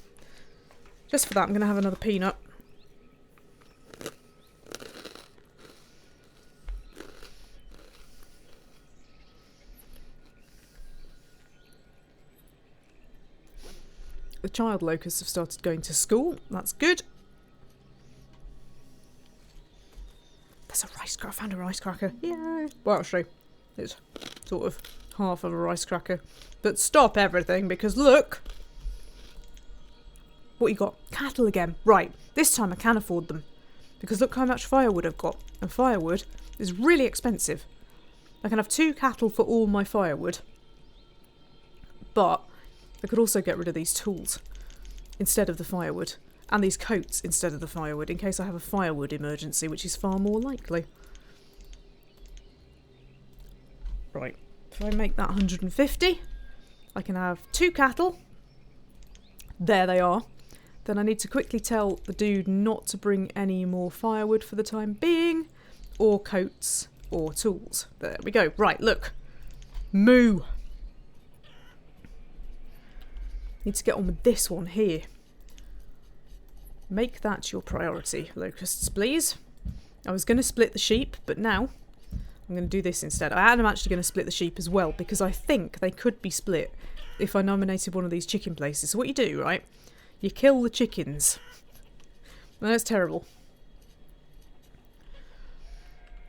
Just for that, I'm going to have another peanut. The child locusts have started going to school. That's good. There's a rice cracker. I found a rice cracker. Yay! Well, actually, it's sort of half of a rice cracker. But stop everything, because look! What you got? Cattle again. Right, this time I can afford them. Because look how much firewood I've got. And firewood is really expensive. I can have 2 cattle for all my firewood. But I could also get rid of these tools instead of the firewood. And these coats instead of the firewood, in case I have a firewood emergency, which is far more likely. Right, if I make that 150, I can have 2 cattle. There they are. Then I need to quickly tell the dude not to bring any more firewood for the time being, or coats, or tools. There we go. Right, look. Moo. Need to get on with this one here. Make that your priority, locusts, please. I was going to split the sheep, but now I'm going to do this instead. I am actually going to split the sheep as well, because I think they could be split if I nominated one of these chicken places. So what you do, right? You kill the chickens. No, that's terrible.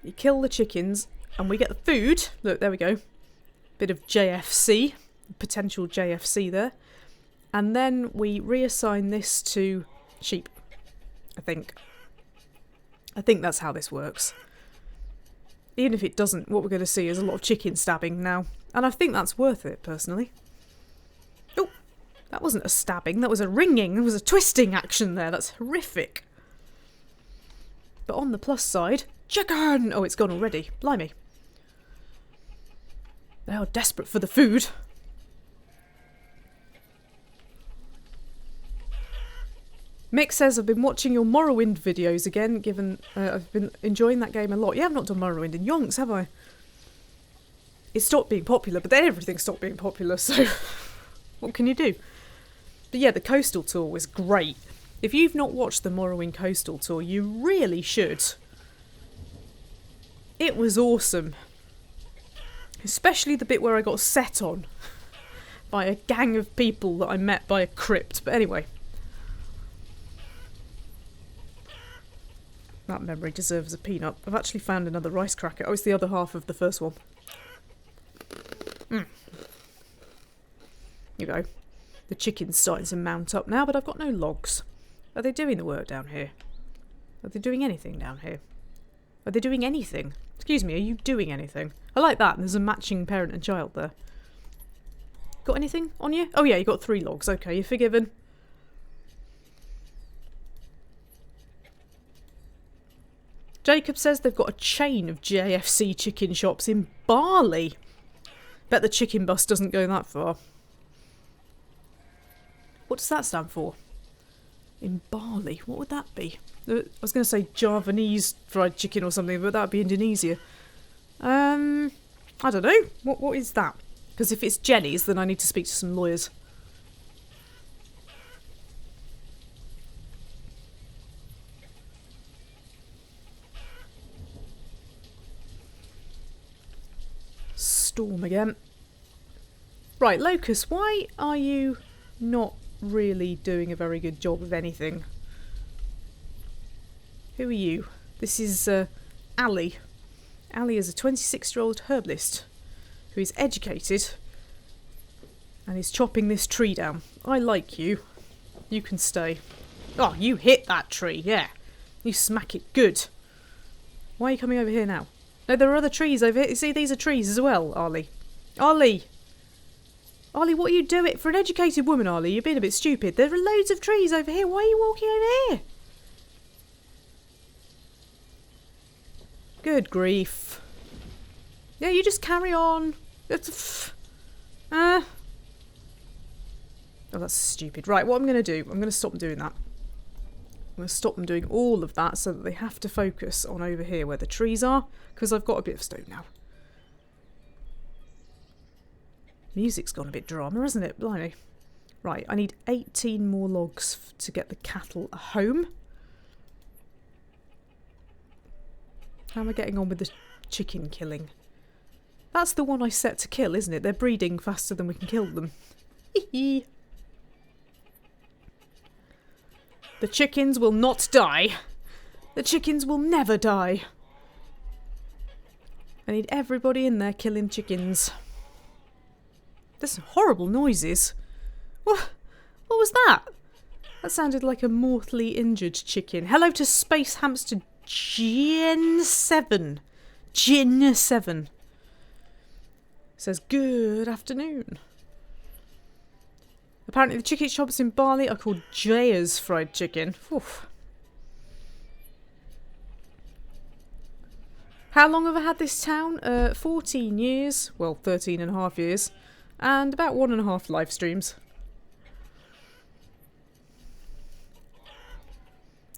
You kill the chickens, and we get the food. Look, there we go. Bit of JFC. Potential JFC there. And then we reassign this to sheep, I think. I think that's how this works. Even if it doesn't, what we're going to see is a lot of chicken stabbing now. And I think that's worth it, personally. Oh, that wasn't a stabbing, that was a ringing. There was a twisting action there. That's horrific. But on the plus side, chicken! Oh, it's gone already. Blimey. They are desperate for the food. Mick says, I've been watching your Morrowind videos again, given I've been enjoying that game a lot. Yeah, I've not done Morrowind in yonks, have I? It stopped being popular, but then everything stopped being popular, so what can you do? But yeah, the Coastal Tour was great. If you've not watched the Morrowind Coastal Tour, you really should. It was awesome. Especially the bit where I got set on by a gang of people that I met by a crypt. But anyway. That memory deserves a peanut. I've actually found another rice cracker. Oh, it's the other half of the first one. Here you go. The chicken's starting to mount up now, but I've got no logs. Are they doing the work down here? Are they doing anything down here? Are they doing anything? Excuse me, are you doing anything? I like that. There's a matching parent and child there. Got anything on you? Oh yeah, you got 3 logs. Okay, you're forgiven. Jacob says they've got a chain of JFC chicken shops in Bali. Bet the chicken bus doesn't go that far. What does that stand for? In Bali? What would that be? I was going to say Javanese fried chicken or something, but that would be Indonesia. I don't know. What is that? Because if it's Jenny's, then I need to speak to some lawyers. Storm again. Right, Locust, why are you not really doing a very good job of anything? Who are you? This is Ali. Ali is a 26-year-old herbalist who is educated and is chopping this tree down. I like you. You can stay. Oh, you hit that tree, yeah. You smack it good. Why are you coming over here now? No, there are other trees over here. You see, these are trees as well, Arlie. Arlie! Arlie, what are you doing? For an educated woman, Arlie, you're being a bit stupid. There are loads of trees over here. Why are you walking over here? Good grief. Yeah, you just carry on. Oh, that's stupid. Right, what I'm going to do, I'm going to stop doing that. I'm going to stop them doing all of that so that they have to focus on over here where the trees are, because I've got a bit of stone now. Music's gone a bit drama, hasn't it? Blimey. Right, I need 18 more logs to get the cattle home. How am I getting on with the chicken killing? That's the one I set to kill, isn't it? They're breeding faster than we can kill them. Hee. The chickens will not die. The chickens will never die. I need everybody in there killing chickens. There's some horrible noises. What was that? That sounded like a mortally injured chicken. Hello to Space Hamster Gen7. Gen7. Says, good afternoon. Apparently the chicken shops in Bali are called Jaya's fried chicken. Oof. How long have I had this town? 14 years. Well, 13 and a half years. And about 1.5 live streams.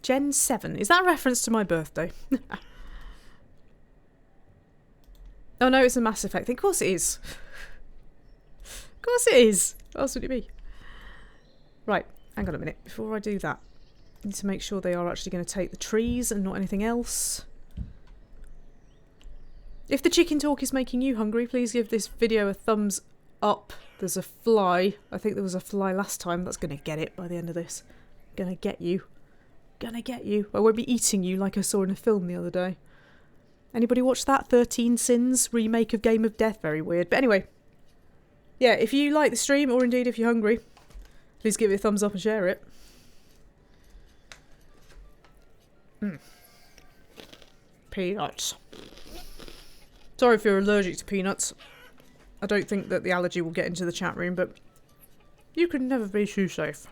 Gen 7. Is that a reference to my birthday? Oh no, it's a Mass Effect thing. Of course it is. Of course it is. What else would it be? Right, hang on a minute. Before I do that, I need to make sure they are actually going to take the trees and not anything else. If the chicken talk is making you hungry, please give this video a thumbs up. There's a fly. I think there was a fly last time. That's going to get it by the end of this. Gonna get you. Gonna get you. I won't be eating you like I saw in a film the other day. Anybody watch that? 13 Sins remake of Game of Death? Very weird. But anyway. Yeah, if you like the stream, or indeed if you're hungry, please give it a thumbs up and share it. Peanuts. Sorry if you're allergic to peanuts. I don't think that the allergy will get into the chat room, but you can never be too safe.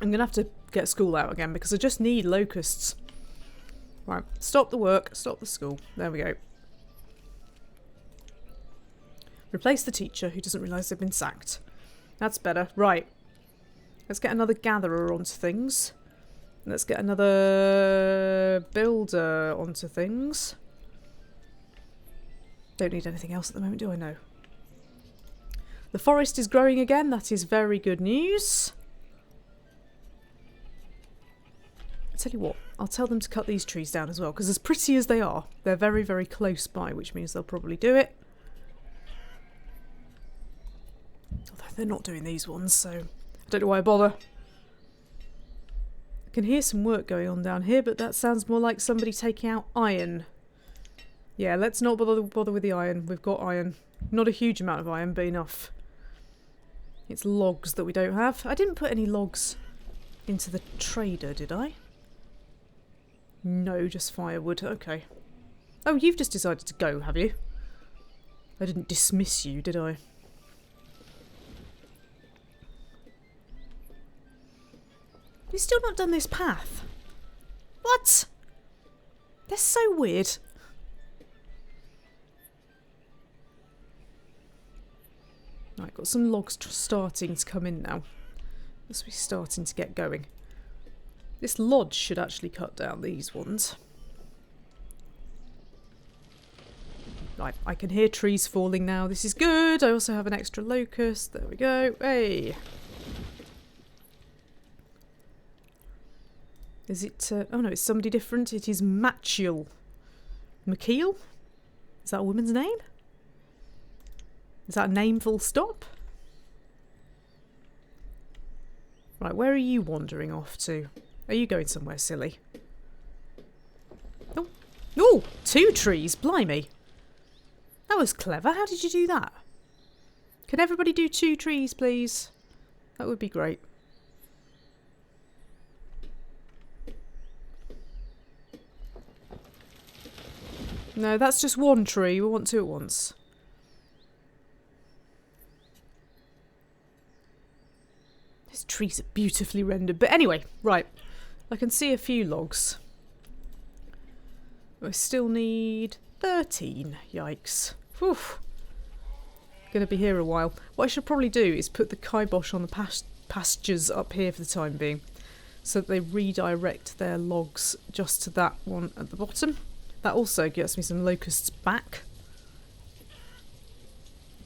I'm going to have to get school out again because I just need locusts. Right, stop the work, stop the school. There we go. Replace the teacher who doesn't realise they've been sacked. That's better. Right. Let's get another gatherer onto things. Let's get another builder onto things. Don't need anything else at the moment, do I? No. The forest is growing again. That is very good news. I'll tell you what. I'll tell them to cut these trees down as well, because as pretty as they are, they're very, very close by, which means they'll probably do it. Although they're not doing these ones, so I don't know why I bother. I can hear some work going on down here, but that sounds more like somebody taking out iron. Yeah, let's not bother with the iron. We've got iron. Not a huge amount of iron, but enough. It's logs that we don't have. I didn't put any logs into the trader, did I? No, just firewood. Okay. Oh, you've just decided to go, have you? I didn't dismiss you, did I? You've still not done this path. What? That's so weird. Right, got some logs starting to come in now. Must be starting to get going. This lodge should actually cut down these ones. Right, I can hear trees falling now. This is good. I also have an extra locust. There we go. Hey. Is it... oh no, it's somebody different. It is Machiel. McKeel? Is that a woman's name? Is that a name full stop? Right, where are you wandering off to? Are you going somewhere silly? Oh, oh, 2 trees, blimey. That was clever. How did you do that? Can everybody do 2 trees, please? That would be great. No, that's just one tree. We want two at once. These trees are beautifully rendered. But anyway, right. I can see a few logs. I still need 13. Yikes. Whew. Gonna be here a while. What I should probably do is put the kibosh on the pastures up here for the time being, so that they redirect their logs just to that one at the bottom. That also gets me some locusts back.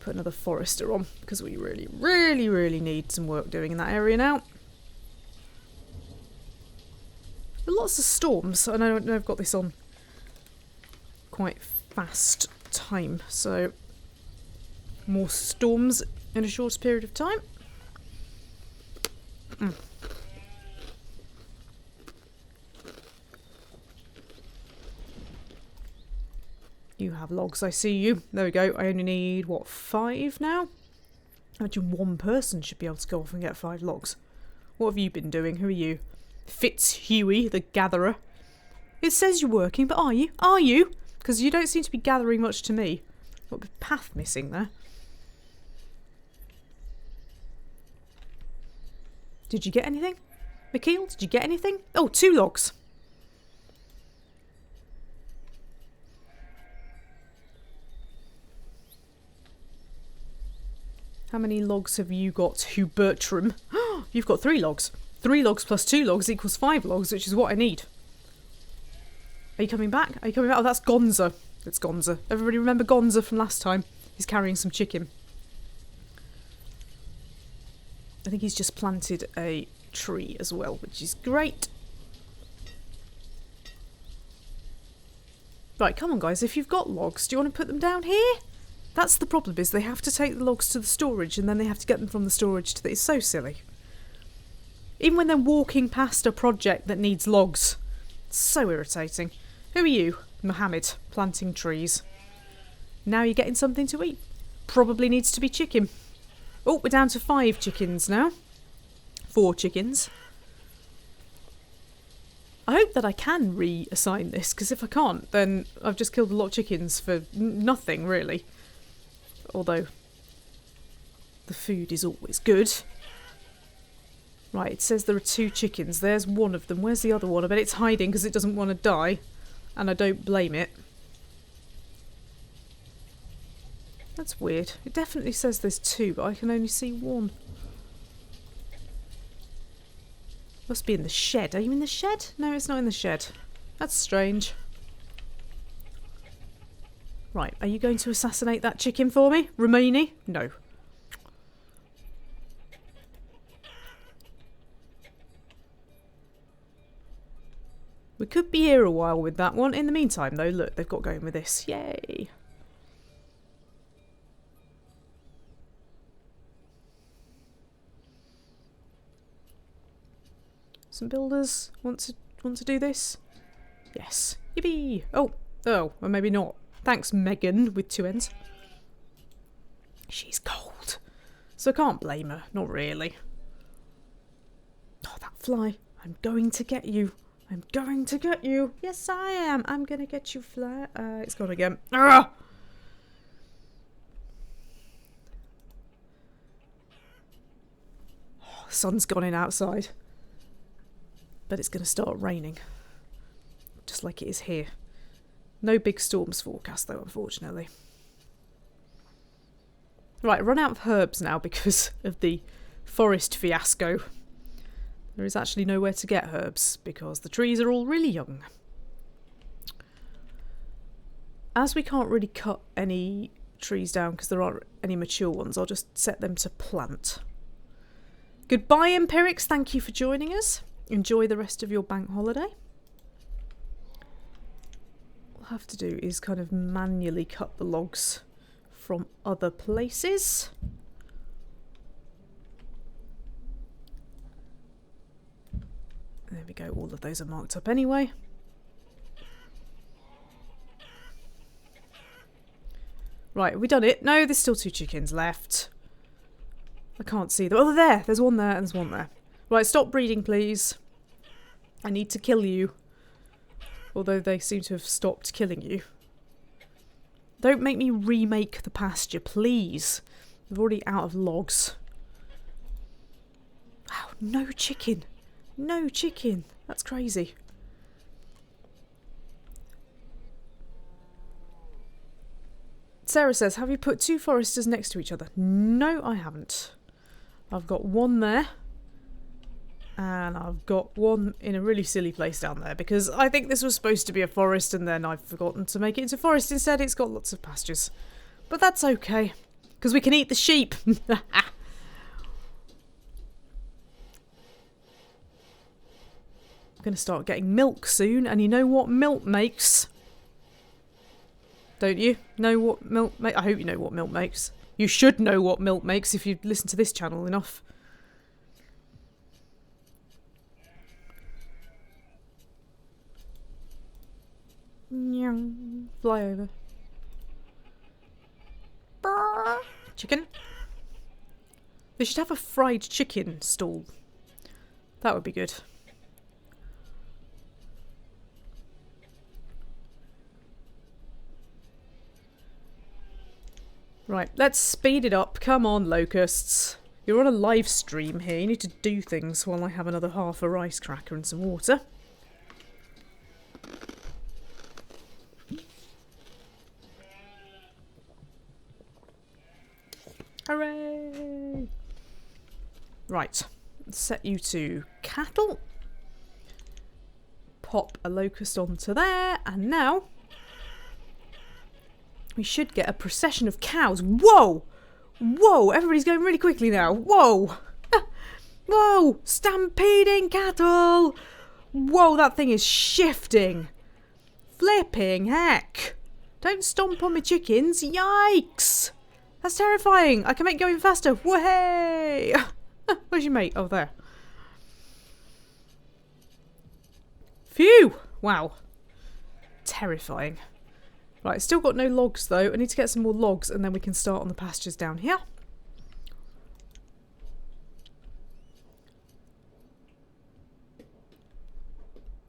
Put another forester on, because we really, really, really need some work doing in that area now. There are lots of storms, and I know I've got this on quite fast time, so more storms in a short period of time. You have logs, I see you. There we go. I only need, what, 5 now? I imagine one person should be able to go off and get 5 logs. What have you been doing? Who are you? Fitzhuey, the gatherer. It says you're working, but are you? Are you? Because you don't seem to be gathering much to me. Got a path missing there. Did you get anything? Mikhail, did you get anything? Oh, 2 logs. How many logs have you got, Hugh Bertram? You've got 3 logs. 3 logs plus 2 logs equals 5 logs, which is what I need. Are you coming back? Are you coming back? Oh, that's Gonza. It's Gonza. Everybody remember Gonza from last time? He's carrying some chicken. I think he's just planted a tree as well, which is great. Right, come on guys, if you've got logs, do you want to put them down here? That's the problem, is they have to take the logs to the storage and then they have to get them from the storage to the... It's so silly. Even when they're walking past a project that needs logs. It's so irritating. Who are you? Mohammed, planting trees. Now you're getting something to eat. Probably needs to be chicken. Oh, we're down to 5 chickens now. 4 chickens. I hope that I can reassign this, because if I can't, then I've just killed a lot of chickens for nothing, really. Although, the food is always good. Right, it says there are 2 chickens. There's one of them. Where's the other one? I bet it's hiding because it doesn't want to die. And I don't blame it. That's weird. It definitely says there's 2, but I can only see 1. Must be in the shed. Are you in the shed? No, it's not in the shed. That's strange. Right, are you going to assassinate that chicken for me? Romani? No. We could be here a while with that one. In the meantime, though, look, they've got going with this. Yay! Some builders want to do this? Yes. Yippee! Oh, or maybe not. Thanks, Megan, with 2 N's. She's cold. So I can't blame her. Not really. Oh, that fly. I'm going to get you. I'm going to get you. Yes, I am. I'm going to get you, fly. It's gone again. Arrgh! Oh, the sun's gone in outside. But it's going to start raining. Just like it is here. No big storms forecast though, unfortunately. Right, I run out of herbs now because of the forest fiasco. There is actually nowhere to get herbs because the trees are all really young. As we can't really cut any trees down because there aren't any mature ones, I'll just set them to plant. Goodbye, Empirics. Thank you for joining us. Enjoy the rest of your bank holiday. What I'll have to do is kind of manually cut the logs from other places. There we go, all of those are marked up anyway. Right, have we done it? No, there's still 2 chickens left. I can't see them. Oh, they're there! There's one there and there's one there. Right, stop breeding, please. I need to kill you. Although they seem to have stopped killing you. Don't make me remake the pasture, please. We're already out of logs. Wow, no chicken. No chicken. That's crazy. Sarah says, have you put 2 foresters next to each other? No, I haven't. I've got one there. And I've got one in a really silly place down there because I think this was supposed to be a forest and then I've forgotten to make it into forest. Instead, it's got lots of pastures. But that's okay because we can eat the sheep. I'm going to start getting milk soon, and you know what milk makes? Don't you know what milk makes? I hope you know what milk makes. You should know what milk makes if you listen to this channel enough. Fly over. Chicken. They should have a fried chicken stall. That would be good. Right, let's speed it up. Come on, locusts. You're on a live stream here. You need to do things while I have another half a rice cracker and some water. Hooray! Right, let's set you to cattle. Pop a locust onto there, and now we should get a procession of cows. Whoa! Whoa! Everybody's going really quickly now. Whoa! Whoa! Stampeding cattle! Whoa, that thing is shifting. Flipping heck! Don't stomp on my chickens. Yikes! That's terrifying. I can make going faster. Way! Where's your mate? Oh, there. Phew! Wow. Terrifying. Right, still got no logs though. I need to get some more logs and then we can start on the pastures down here.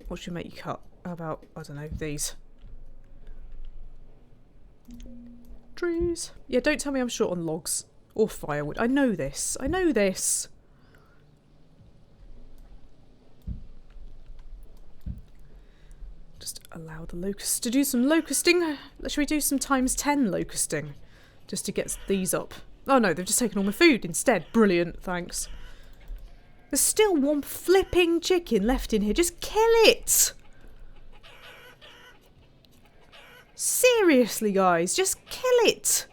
What should make you cut? How about, I don't know, these? Trees. Yeah, don't tell me I'm short on logs or firewood. I know this. I know this. Just allow the locusts to do some locusting. Should we do some times 10 locusting? Just to get these up. Oh no, they've just taken all my food instead. Brilliant, thanks. There's still one flipping chicken left in here. Just kill it! Seriously, guys, just kill it!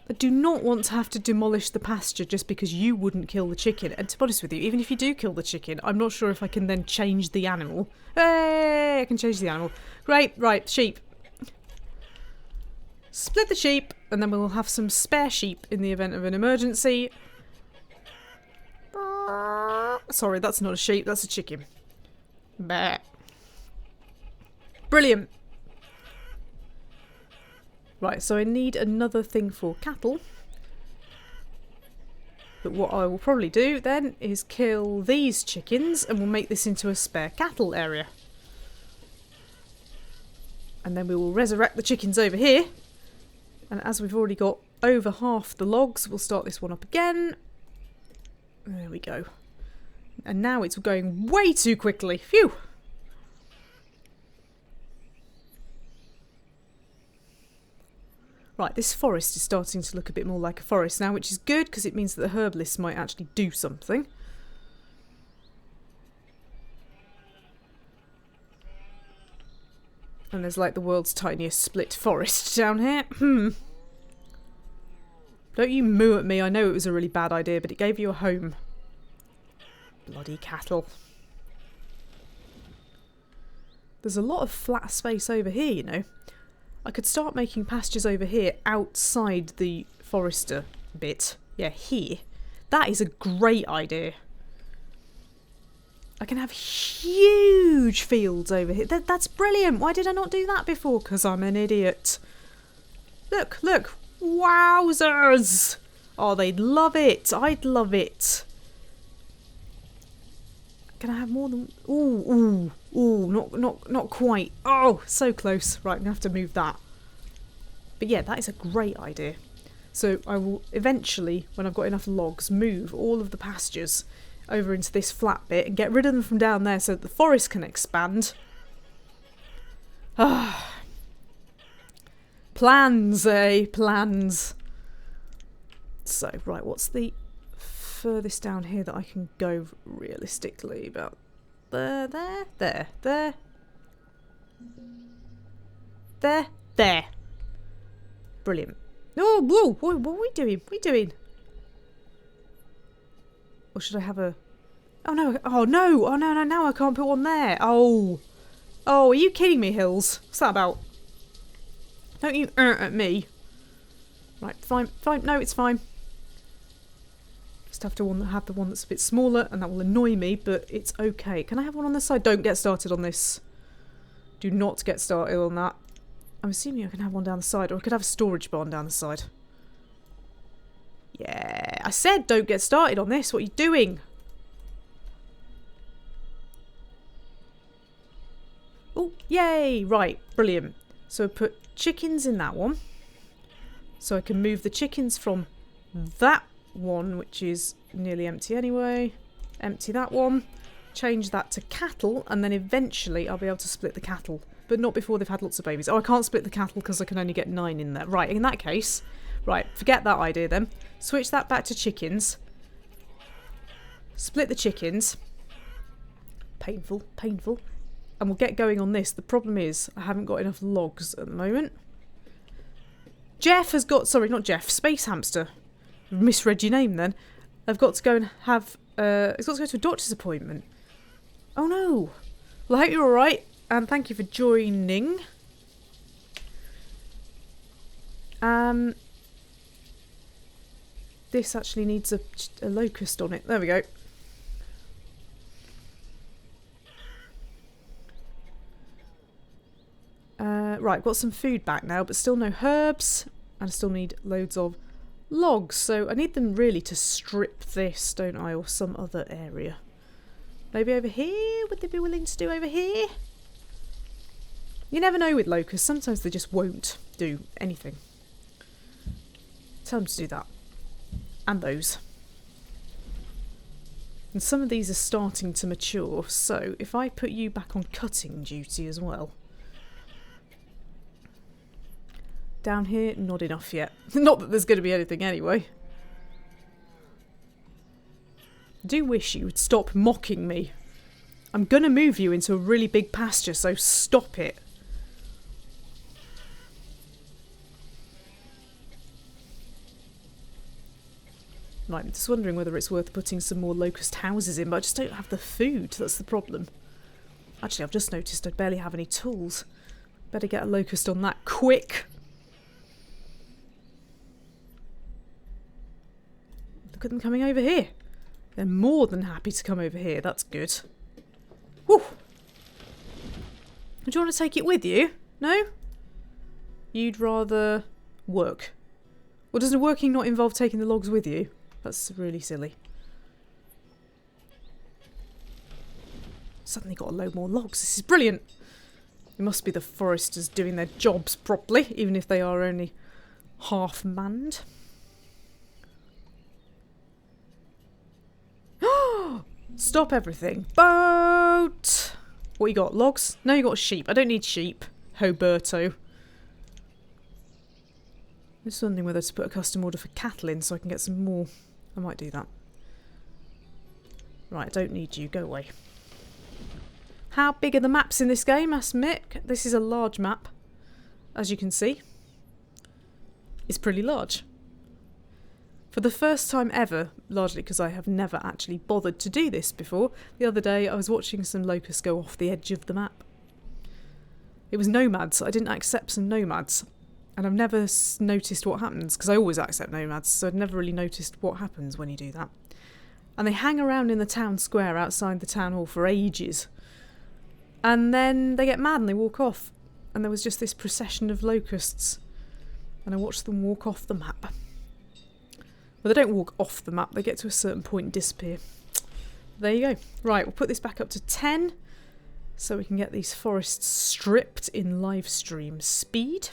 I do not want to have to demolish the pasture just because you wouldn't kill the chicken. And to be honest with you, even if you do kill the chicken, I'm not sure if I can then change the animal. Hey, I can change the animal. Great, right, sheep. Split the sheep, and then we'll have some spare sheep in the event of an emergency. Sorry, that's not a sheep, that's a chicken. Bah. Brilliant. Right, so I need another thing for cattle. But what I will probably do then is kill these chickens and we'll make this into a spare cattle area. And then we will resurrect the chickens over here. And as we've already got over half the logs, we'll start this one up again. There we go. And now it's going way too quickly. Phew! Right, this forest is starting to look a bit more like a forest now, which is good because it means that the herbalists might actually do something. And there's like the world's tiniest split forest down here. Don't you moo at me, I know it was a really bad idea, but it gave you a home. Bloody cattle. There's a lot of flat space over here, you know. I could start making pastures over here outside the forester bit. Yeah, here. That is a great idea. I can have huge fields over here. That's brilliant. Why did I not do that before? Because I'm an idiot. Look, look. Wowzers. Oh, they'd love it. I'd love it. Can I have more than... Ooh, ooh. Ooh, not quite. Oh, so close. Right, I'm going to have to move that. But yeah, that is a great idea. So I will eventually, when I've got enough logs, move all of the pastures over into this flat bit and get rid of them from down there so that the forest can expand. Ah. Plans, eh? Plans. So, right, what's the furthest down here that I can go realistically? About there. Brilliant. Oh, whoa, what are we doing? What are we doing? Or should I have a... Oh, no. Oh, no. Oh, no, now I can't put one there. Oh. Oh, are you kidding me, Hills? What's that about? Don't you at me. Right, fine. No, it's fine. Just have to have the one that's a bit smaller, and that will annoy me, but it's okay. Can I have one on this side? Don't get started on this. Do not get started on that. I'm assuming I can have one down the side, or I could have a storage barn down the side. Yeah, I said don't get started on this. What are you doing? Oh, yay! Right, brilliant. So I put chickens in that one. So I can move the chickens from that one, which is nearly empty anyway. Empty that one. Change that to cattle, and then eventually I'll be able to split the cattle. But not before they've had lots of babies. Oh, I can't split the cattle because I can only get 9 in there. Right, in that case... Right, forget that idea then. Switch that back to chickens. Split the chickens. Painful. And we'll get going on this. The problem is I haven't got enough logs at the moment. Jeff has got... Sorry, not Jeff. Space Hamster. Misread your name then. I've got to go and have... He's got to go to a doctor's appointment. Oh no. Well, I hope you're alright. And thank you for joining. This actually needs a locust on it. There we go. Right, got some food back now, but still no herbs. And I still need loads of logs. So I need them really to strip this, don't I? Or some other area. Maybe over here? Would they be willing to do over here? You never know with locusts. Sometimes they just won't do anything. Tell them to do that. And those. And some of these are starting to mature. So if I put you back on cutting duty as well. Down here, not enough yet. Not that there's going to be anything anyway. I do wish you would stop mocking me. I'm going to move you into a really big pasture, so stop it. Right, I'm just wondering whether it's worth putting some more locust houses in, but I just don't have the food. That's the problem. Actually, I've just noticed I barely have any tools. Better get a locust on that quick. Look at them coming over here. They're more than happy to come over here. That's good. Woo! Do you want to take it with you? No? You'd rather work. Well, does the working not involve taking the logs with you? That's really silly. Suddenly got a load more logs. This is brilliant. It must be the foresters doing their jobs properly, even if they are only half manned. Stop everything. Boat! What you got? Logs? No, you got sheep. I don't need sheep. Hoberto. I'm just wondering whether to put a custom order for cattle in so I can get some more. I might do that. Right, I don't need you. Go away. How big are the maps in this game? Asked Mick. This is a large map, as you can see. It's pretty large. For the first time ever, largely because I have never actually bothered to do this before, the other day I was watching some locusts go off the edge of the map. It was nomads. I didn't accept some nomads. And I've never noticed what happens, because I always accept nomads, so I've never really noticed what happens when you do that. And they hang around in the town square outside the town hall for ages. And then they get mad and they walk off. And there was just this procession of locusts. And I watched them walk off the map. Well, they don't walk off the map, they get to a certain point and disappear. There you go. Right, we'll put this back up to 10. So we can get these forests stripped in live stream speed.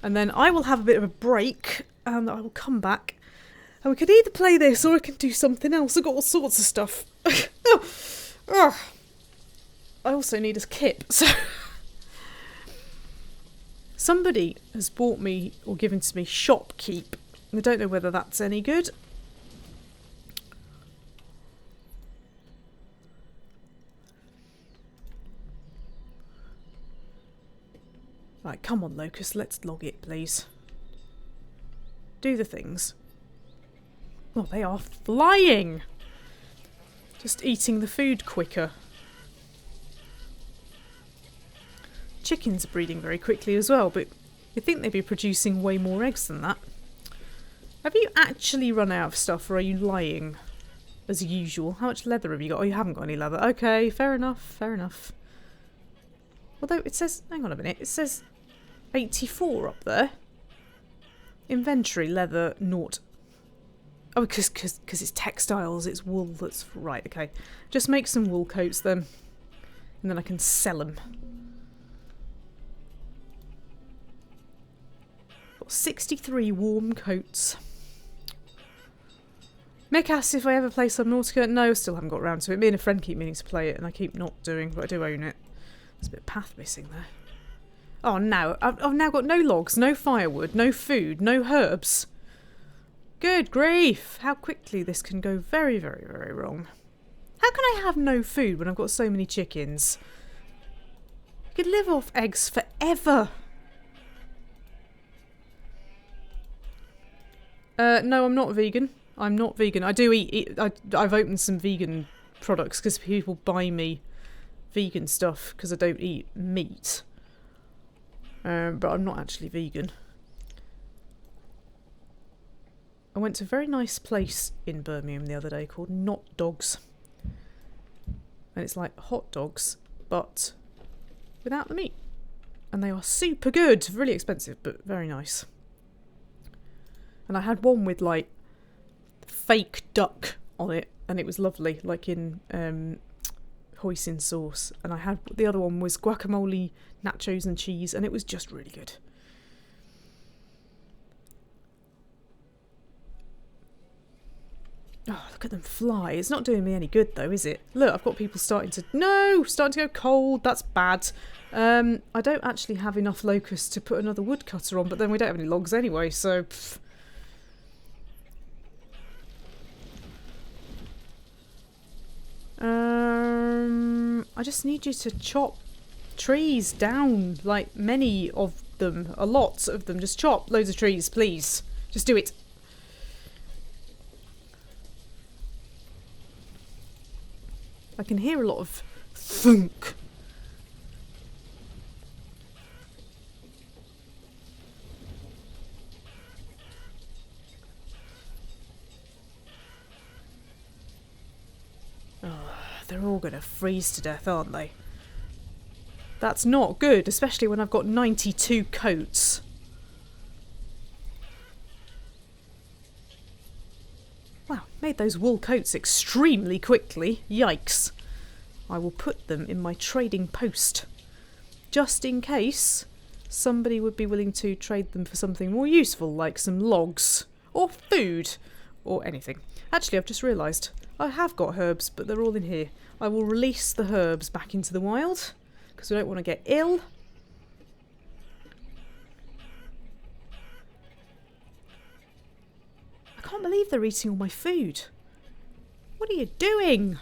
And then I will have a bit of a break and I will come back. And we could either play this or I can do something else. I've got all sorts of stuff. I also need a kip. So somebody has bought me or given to me shopkeep. I don't know whether that's any good. Right, come on, Locust, let's log it, please. Do the things. Oh, they are flying! Just eating the food quicker. Chickens are breeding very quickly as well, but you'd think they'd be producing way more eggs than that. Have you actually run out of stuff, or are you lying? As usual. How much leather have you got? Oh, you haven't got any leather. Okay, fair enough, fair enough. Although it says... hang on a minute. It says 84 up there. Inventory, leather, naught. Oh, because it's textiles, it's wool. That's right, okay. Just make some wool coats then. And then I can sell them. Got 63 warm coats. Mick asked if I ever play Subnautica. No, I still haven't got around to it. Me and a friend keep meaning to play it and I keep not doing, but I do own it. There's a bit of path missing there. Oh no, I've now got no logs, no firewood, no food, no herbs. Good grief! How quickly this can go very, very, very wrong. How can I have no food when I've got so many chickens? I could live off eggs forever. No, I'm not vegan. I'm not vegan. I do eat I've opened some vegan products because people buy me vegan stuff because I don't eat meat. But I'm not actually vegan. I went to a very nice place in Birmingham the other day called Not Dogs. And it's like hot dogs, but without the meat. And they are super good. Really expensive, but very nice. And I had one with like fake duck on it, and it was lovely, like in hoisin sauce. And I had the other one was guacamole, nachos and cheese, and it was just really good. Oh, look at them fly. It's not doing me any good though, is it? Look, I've got people starting to go cold. That's bad. I don't actually have enough locusts to put another woodcutter on, but then we don't have any logs anyway, so pff. I just need you to chop trees down, like many of them, a lot of them. Just chop loads of trees, please. Just do it. I can hear a lot of thunk. They're all going to freeze to death, aren't they? That's not good, especially when I've got 92 coats. Wow, made those wool coats extremely quickly. Yikes. I will put them in my trading post. Just in case somebody would be willing to trade them for something more useful, like some logs, or food, or anything. Actually, I've just realised I have got herbs, but they're all in here. I will release the herbs back into the wild, because we don't want to get ill. I can't believe they're eating all my food. What are you doing?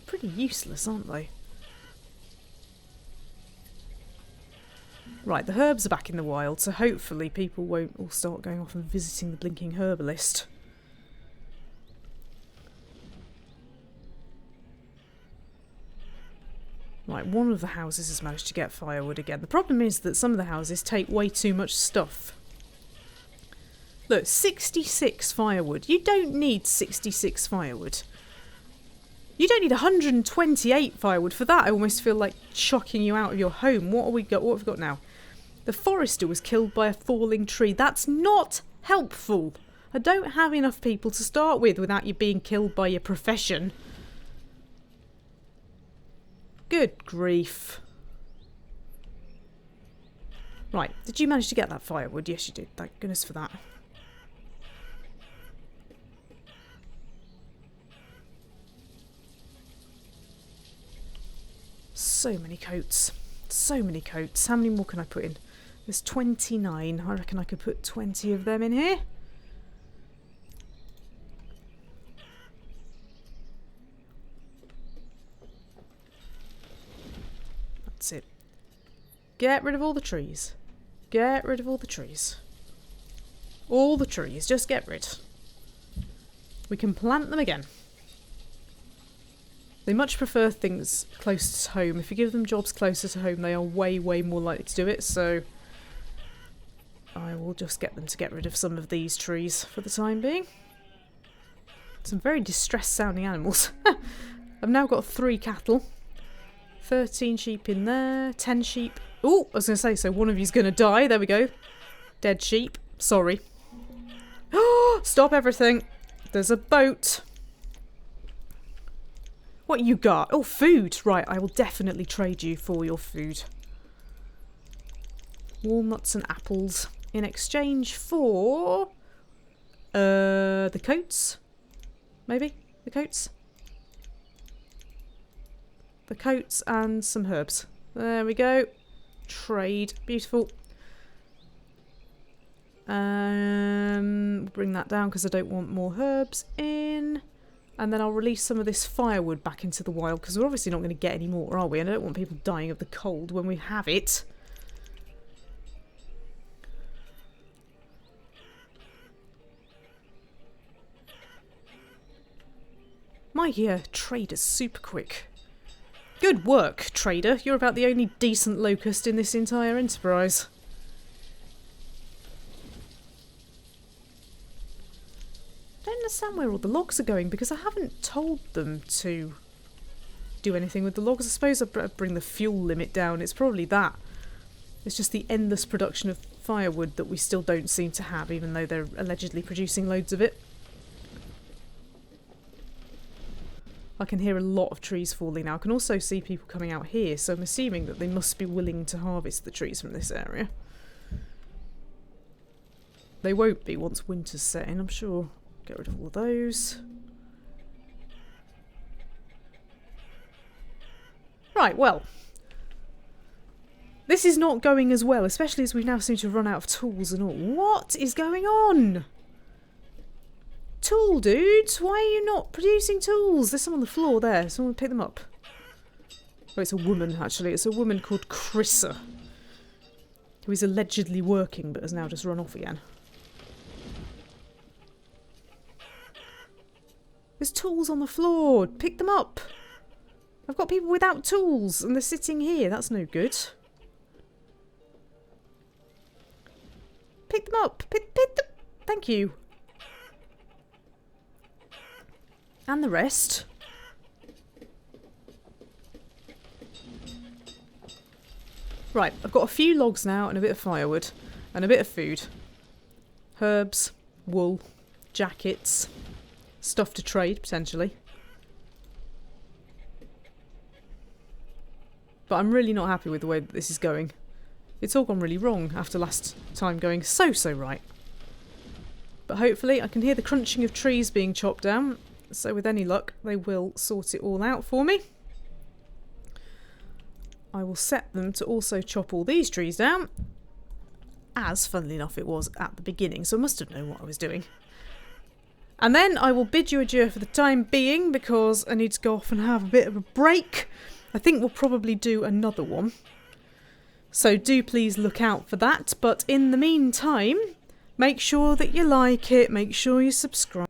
Pretty useless, aren't they? Right, the herbs are back in the wild, so hopefully people won't all start going off and visiting the blinking herbalist. Right, one of the houses has managed to get firewood again. The problem is that some of the houses take way too much stuff. Look, 66 firewood. You don't need 66 firewood. You don't need 128 firewood. For that, I almost feel like chucking you out of your home. What have we got now? The forester was killed by a falling tree. That's not helpful. I don't have enough people to start with without you being killed by your profession. Good grief. Right, did you manage to get that firewood? Yes, you did. Thank goodness for that. So many coats. So many coats. How many more can I put in? There's 29. I reckon I could put 20 of them in here. That's it. Get rid of all the trees. Get rid of all the trees. All the trees. Just get rid. We can plant them again. They much prefer things close to home. If you give them jobs closer to home, they are way, way more likely to do it. So I will just get them to get rid of some of these trees for the time being. Some very distressed sounding animals. I've now got 3 cattle. 13 sheep in there. 10 sheep. Oh, I was going to say, so one of you's going to die. There we go. Dead sheep. Sorry. Stop everything. There's a boat. What you got? Oh, food. Right, I will definitely trade you for your food. Walnuts and apples in exchange for the coats. Maybe the coats. The coats and some herbs. There we go. Trade. Beautiful. Bring that down because I don't want more herbs in. And then I'll release some of this firewood back into the wild because we're obviously not going to get any more, are we? And I don't want people dying of the cold when we have it. My trader's super quick. Good work, trader. You're about the only decent locust in this entire enterprise. I don't understand where all the logs are going because I haven't told them to do anything with the logs. I suppose I'd bring the fuel limit down. It's probably that. It's just the endless production of firewood that we still don't seem to have, even though they're allegedly producing loads of it. I can hear a lot of trees falling now. I can also see people coming out here, so I'm assuming that they must be willing to harvest the trees from this area. They won't be once winter's set in, I'm sure. Get rid of all of those. Right, well. This is not going as well, especially as we now seem to run out of tools and all. What is going on? Tool dudes, why are you not producing tools? There's some on the floor there. Someone pick them up. Oh, it's a woman, actually. It's a woman called Chrissa, who is allegedly working but has now just run off again. There's tools on the floor. Pick them up. I've got people without tools and they're sitting here. That's no good. Pick them up. Pick them. Thank you. And the rest. Right, I've got a few logs now and a bit of firewood and a bit of food. Herbs, wool, jackets, stuff to trade, potentially. But I'm really not happy with the way that this is going. It's all gone really wrong after last time going so right. But hopefully I can hear the crunching of trees being chopped down. So with any luck, they will sort it all out for me. I will set them to also chop all these trees down. As, funnily enough, it was at the beginning, so I must have known what I was doing. And then I will bid you adieu for the time being, because I need to go off and have a bit of a break. I think we'll probably do another one. So do please look out for that. But in the meantime, make sure that you like it, make sure you subscribe.